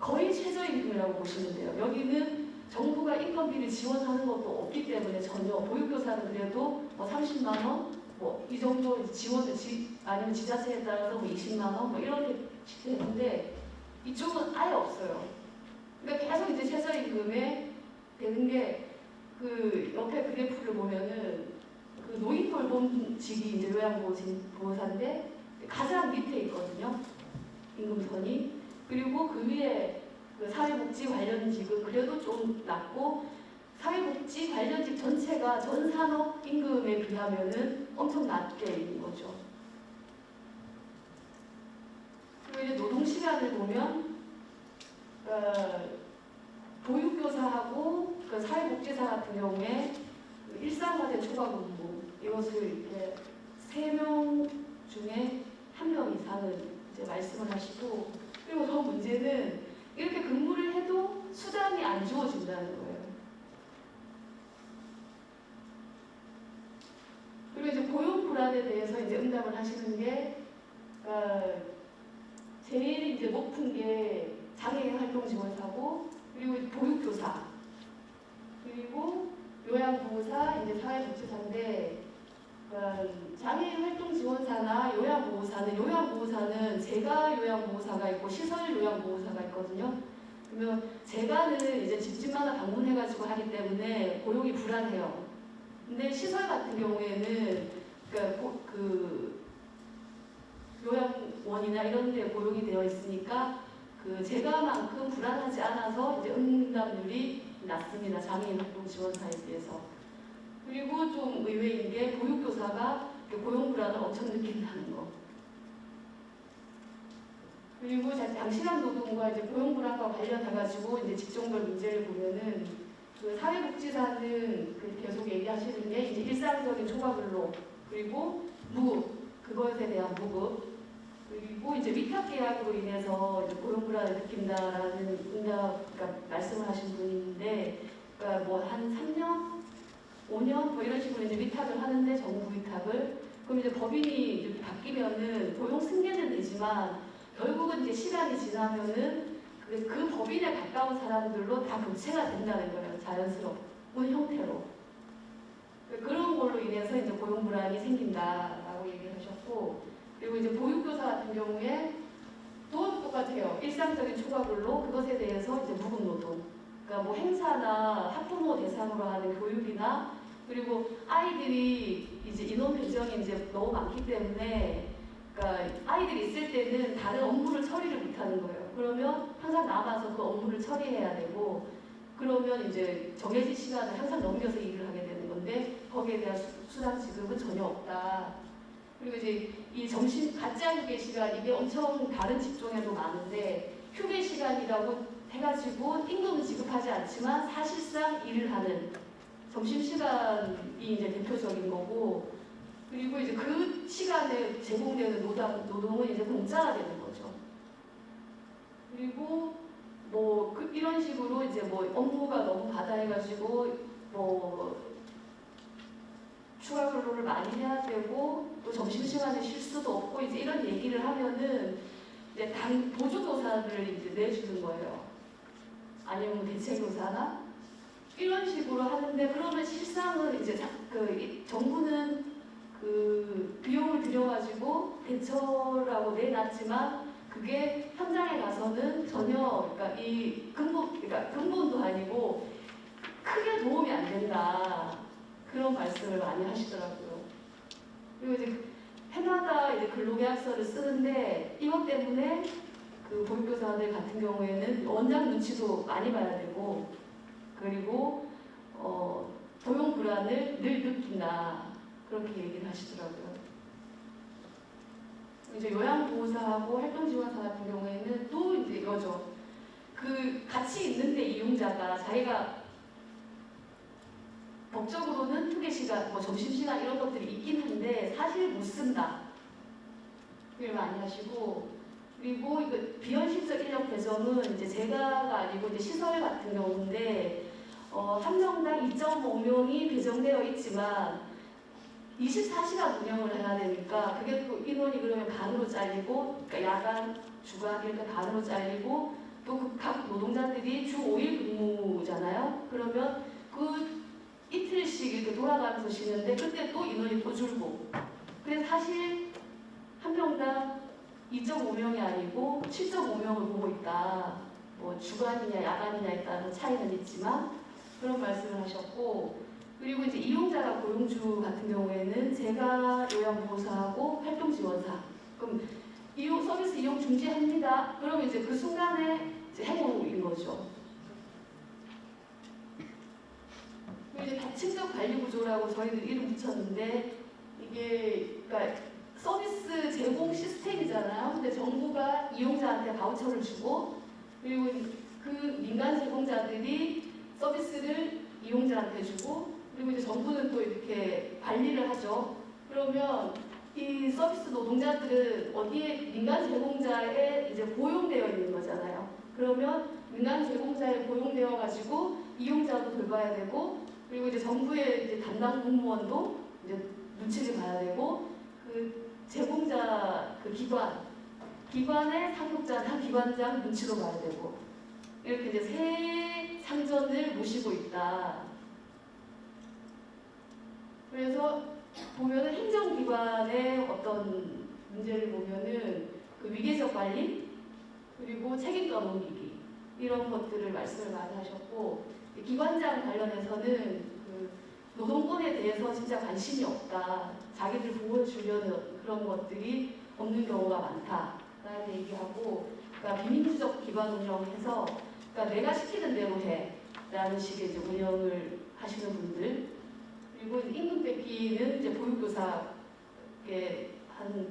거의 최저임금이라고 보시면 돼요. 여기는 정부가 인건비를 지원하는 것도 없기 때문에 전혀 보육교사는 그래도 뭐 30만 원, 뭐 이 정도 지원을 아니면 지자체에 따라서 뭐 20만 원, 뭐 이렇게 되는데 이쪽은 아예 없어요. 그러니까 계속 이제 최저임금에 되는 게 그 옆에 그래프를 보면은 그 노인 돌봄직이 이제 요양보호사인데 가장 밑에 있거든요. 임금선이. 그리고 그 위에 그 사회복지 관련직은 그래도 좀 낮고, 사회복지 관련직 전체가 전 산업 임금에 비하면은 엄청 낮게 있는 거죠. 그리고 이제 노동시간을 보면 보육교사하고 그 사회복지사 같은 경우에 그 일상화된 초과근무 이것을 이렇게 3명 중에 1명 이상은 이제 말씀을 하시고, 그리고 더 문제는 이렇게 근무를 해도 수당이 안 주어진다는 거예요. 그리고 이제 고용 불안에 대해서 이제 응답을 하시는 게 제일 이제 높은 게 장애인 활동 지원사고, 그리고 보육교사, 그리고 요양보호사, 이제 사회복지사인데, 장애인 활동 지원사나 요양보호사는 재가 요양보호사가 있고 시설 요양보호사가 있거든요. 그러면 재가는 이제 집집마다 방문해가지고 하기 때문에 고용이 불안해요. 근데 시설 같은 경우에는 그러니까 그 요양원이나 이런 데 고용이 되어 있으니까 그 재가만큼 불안하지 않아서 이제 응답률이 낮습니다. 장애인 활동 지원사에 비해서. 그리고 좀 의외인 게 보육교사가 고용 불안을 엄청 느낀다는 거. 그리고 장시간 노동과 이제 고용 불안과 관련해가지고 이제 직종별 문제를 보면은 그 사회복지사는 그 계속 얘기하시는 게 이제 일상적인 초과근로, 그리고 무급, 그것에 대한 무급, 그리고 이제 위탁 계약으로 인해서 이제 고용 불안을 느낀다라는 그러니까 말씀을 하신 분이 있는데, 그러니까 뭐 한 3년, 5년 뭐 이런 식으로 이제 위탁을 하는데 정부 위탁을, 그럼 이제 법인이 이렇게 바뀌면은 고용 승계는 되지만 결국은 이제 시간이 지나면은 그 법인에 가까운 사람들로 다 교체가 된다는 거예요. 자연스러운 형태로. 그런 걸로 인해서 이제 고용 불안이 생긴다라고 얘기를 하셨고, 그리고 이제 보육교사 같은 경우에 또 똑같아요. 일상적인 초과근로, 그것에 대해서 이제 무급 노동. 그러니까 뭐 행사나 학부모 대상으로 하는 교육이나, 그리고 아이들이 이제 인원 배정이 이제 너무 많기 때문에, 그러니까 아이들이 있을 때는 다른 업무를 처리를 못하는 거예요. 그러면 항상 남아서 그 업무를 처리해야 되고, 그러면 이제 정해진 시간을 항상 넘겨서 일을 하게 되는 건데 거기에 대한 수당 지급은 전혀 없다. 그리고 이제 이 점심 가짜 휴게 시간, 이게 엄청 다른 직종에도 많은데 휴게 시간이라고 해가지고 임금은 지급하지 않지만 사실상 일을 하는 점심시간이 이제 대표적인 거고, 그리고 이제 그 시간에 제공되는 노동은 이제 공짜가 되는 거죠. 그리고 뭐 이런 식으로 이제 뭐 업무가 너무 과다해가지고 뭐 추가 근로를 많이 해야 되고 또 점심시간에 쉴 수도 없고 이제 이런 얘기를 하면은 이제 보조교사를 이제 내주는 거예요. 아니면 뭐 대체교사나 이런 식으로 하는데, 그러면 실상은 이제 정부는 그 비용을 들여가지고 대처라고 내놨지만 그게 현장에 가서는 전혀 그러니까 근본도 아니고 크게 도움이 안 된다, 그런 말씀을 많이 하시더라고요. 그리고 이제 해마다 이제 근로계약서를 쓰는데 이것 때문에 그 보육교사들 같은 경우에는 원장 눈치도 많이 봐야 되고, 그리고 고용 불안을 늘 느낀다, 그렇게 얘기를 하시더라고요. 이제 요양보호사하고 활동지원사 같은 경우에는 또 이제 이거죠. 그 같이 있는데 이용자가 자기가 법적으로는 휴게시간, 뭐 점심시간 이런 것들이 있긴 한데 사실 못 쓴다, 그걸 많이 하시고, 그리고 이거 비현실적 인력 배정은 이제 제가가 아니고 이제 시설 같은 경우인데 한 명당 2.5명이 배정되어 있지만 24시간 운영을 해야 되니까 그게 또 인원이 그러면 반으로 잘리고, 그러니까 야간, 주간 이렇게 반으로 잘리고, 또 각 노동자들이 주 5일 근무잖아요. 그러면 그 이틀씩 이렇게 돌아가면서 쉬는데 그때 또 인원이 또 줄고, 그래서 사실 한 명당 2.5명이 아니고 7.5명을 보고 있다. 뭐 주간이냐 야간이냐에 따른 차이는 있지만 그런 말씀을 하셨고, 그리고 이제 이용자가 고용주 같은 경우에는 제가 요양보호사하고 활동지원사, 그럼 서비스 이용 중지합니다. 그러면 이제 그 순간에 이제 해고인 거죠. 그리고 이제 다층적 관리 구조라고 저희들 이름 붙였는데 이게 그러니까 서비스 제공 시스템이잖아요. 근데 정부가 이용자한테 바우처를 주고, 그리고 그 민간 제공자들이 서비스를 이용자한테 주고, 그리고 이제 정부는 또 이렇게 관리를 하죠. 그러면 이 서비스 노동자들은 어디에 민간 제공자에 이제 고용되어 있는 거잖아요. 그러면 민간 제공자에 고용되어 가지고 이용자도 돌봐야 되고, 그리고 이제 정부의 이제 담당 공무원도 이제 눈치를 봐야 되고, 그 제공자 그 기관의 상급자나 기관장 눈치도 봐야 되고, 이렇게 이제 세 상전을 모시고 있다. 그래서 보면은 행정기관의 어떤 문제를 보면은 그 위계적 관리, 그리고 책임 떠넘기기 이런 것들을 말씀을 많이 하셨고, 기관장 관련해서는 그 노동권에 대해서 진짜 관심이 없다, 자기들 보호해 주려는 그런 것들이 없는 경우가 많다라는 얘기하고, 그러니까 비민주적 기관 운영해서 그러니까 내가 시키는 대로 해라는 식의 이제 운영을 하시는 분들, 그리고 임금 뺏기는 이제 보육교사에 한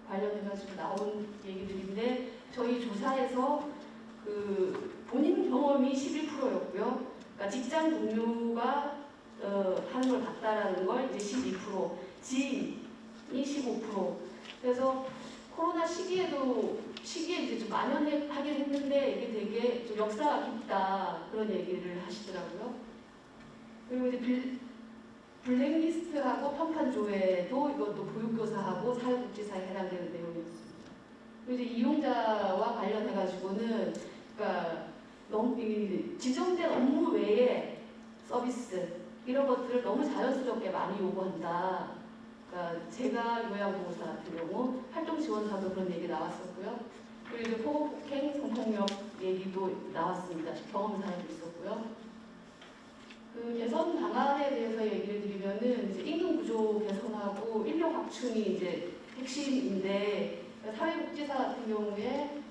관련해가지고 나온 얘기들인데, 저희 조사에서 그 본인 경험이 11%였고요. 그러니까 직장 동료가 하는 걸 봤다라는 걸 이제 12%, 지인이 15%. 그래서 코로나 시기에 이제 좀 만연하긴 했는데 이게 되게 좀 역사가 깊다, 그런 얘기를 하시더라고요. 그리고 이제 블랙리스트하고 편판조회도 이것도 보육교사하고 사회복지사에 해당되는 내용이었습니다. 그리고 이제 이용자와 관련해가지고는 그러니까 너무 지정된 업무 외에 서비스 이런 것들을 너무 자연스럽게 많이 요구한다. 그러니까 제가 요양보호사 같은 경우 활동지원사도 그런 얘기 나왔었고요. 그리고 이제 폭행, 성폭력 얘기도 나왔습니다. 경험 사례도 있었고요. 그 개선 방안에 대해서 얘기를 드리면은 이제 임금 구조 개선하고 인력 확충이 이제 핵심인데, 사회복지사 같은 경우에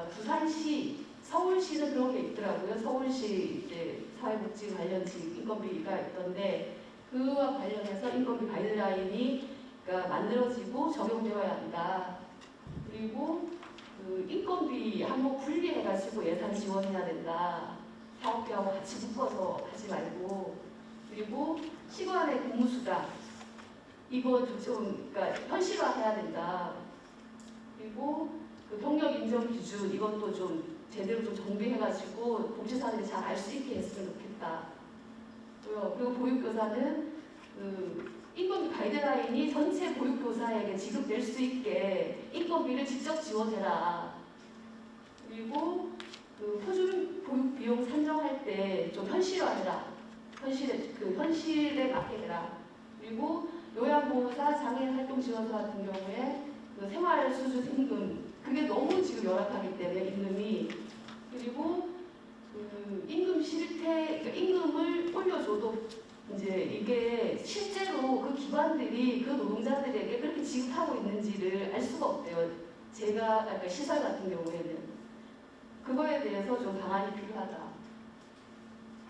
부산시, 서울시는 그런 게 있더라고요. 서울시 이제 사회복지 관련직 인건비가 있던데 그와 관련해서 인건비 가이드라인이 그러니까 만들어지고 적용되어야 한다. 그리고 그 인건비 항목 분리해가지고 가지고 예산 지원해야 된다. 사업부하고 같이 묶어서 하지 말고. 그리고 시간의 공무수당 이거 좀 그러니까 현실화해야 된다. 그리고 그 병력 인정 기준 이것도 좀 제대로 좀 정비해가지고 복지사들이 잘 알 수 있게 했으면 좋겠다. 그리고 보육교사는 그 인건비 가이드라인이 전체 보육교사에게 지급될 수 있게 인건비를 직접 지원해라. 그리고 그 표준 보육 비용 산정할 때 좀 현실화해라. 현실에 맞게 해라. 그리고 요양보호사, 장애인 활동지원사 같은 경우에 그 생활수준임금 그게 너무 지금 열악하기 때문에 임금이 그리고 그 임금 실태 그러니까 임금을 올려줘도 이제 이게 실제로 그 기관들이 그 노동자들에게 그렇게 지급하고 있는지를 알 수가 없대요. 제가 그러니까 시설 같은 경우에는 그거에 대해서 좀 방안이 필요하다.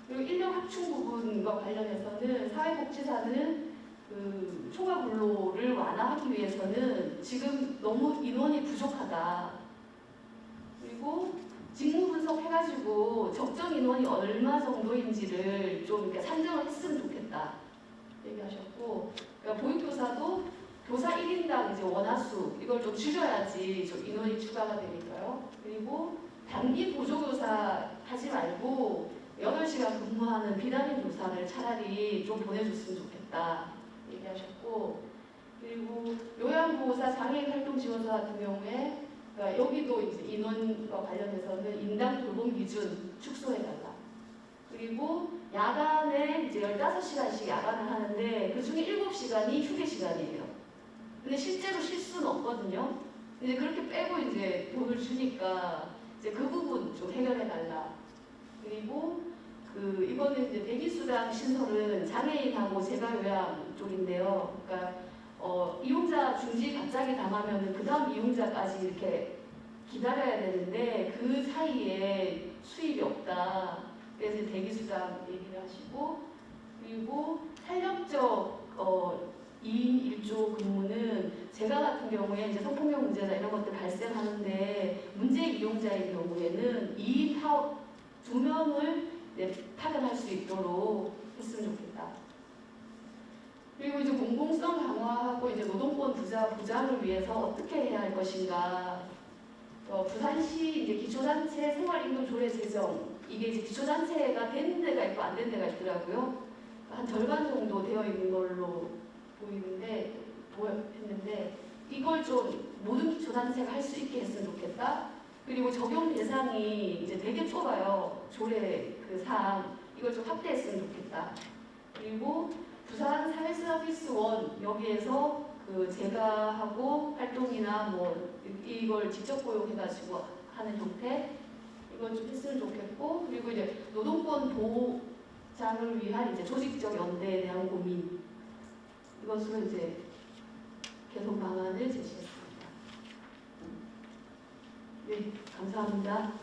그리고 인력 확충 부분과 관련해서는 사회복지사는 그 초과 근로를 완화하기 위해서는 지금 너무 인원이 부족하다. 그리고 직무 분석해가지고 적정 인원이 얼마 정도인지를 좀 이렇게 산정을 했으면 좋겠다 얘기하셨고, 그러니까 보육교사도 교사 1인당 이제 원화수 이걸 좀 줄여야지 좀 인원이 추가가 되니까요. 그리고 단기 보조교사 하지 말고 8시간 근무하는 비단임 교사를 차라리 좀 보내줬으면 좋겠다 얘기하셨고, 그리고 요양보호사, 장애인 활동지원사 같은 경우에 그러니까 여기도 이제 인원과 관련해서는 인당 돌봄 기준 축소해달라. 그리고 야간에 이제 15시간씩 야간을 하는데 그 중에 7시간이 휴게 시간이에요. 근데 실제로 쉴 수는 없거든요. 이제 그렇게 빼고 이제 돈을 주니까 이제 그 부분 좀 해결해달라. 그리고 그 이거는 이제 대기수당 신설은 장애인하고 재가요양 쪽인데요. 그러니까 이용자 중지 갑자기 당하면은 그 다음 이용자까지 이렇게 기다려야 되는데 그 사이에 수입이 없다. 그래서 대기수당 얘기를 하시고, 그리고 탄력적 2인 1조 근무는 제가 같은 경우에 이제 성폭력 문제나 이런 것들 발생하는데 문제 이용자의 경우에는 2인 타업 2명을 파견할 수 있도록 했으면 좋겠다. 그리고 이제 공공성 강화하고 이제 노동권 보장을 위해서 어떻게 해야 할 것인가. 부산시 이제 기초단체 생활임금 조례 제정 이게 이제 기초단체가 된 데가 있고 안 된 데가 있더라고요. 한 절반 정도 되어 있는 걸로 했는데 이걸 좀 모든 기초단체가 할 수 있게 했으면 좋겠다. 그리고 적용 대상이 이제 되게 좁아요. 조례 그 사항 이걸 좀 확대했으면 좋겠다. 그리고 부산 사회서비스원 여기에서 그 제가 하고 활동이나 뭐 이걸 직접 고용해가지고 하는 형태 이건 좀 했으면 좋겠고, 그리고 이제 노동권 보장을 위한 이제 조직적 연대에 대한 고민 이것으로 이제 개선 방안을 제시했습니다. 네, 감사합니다.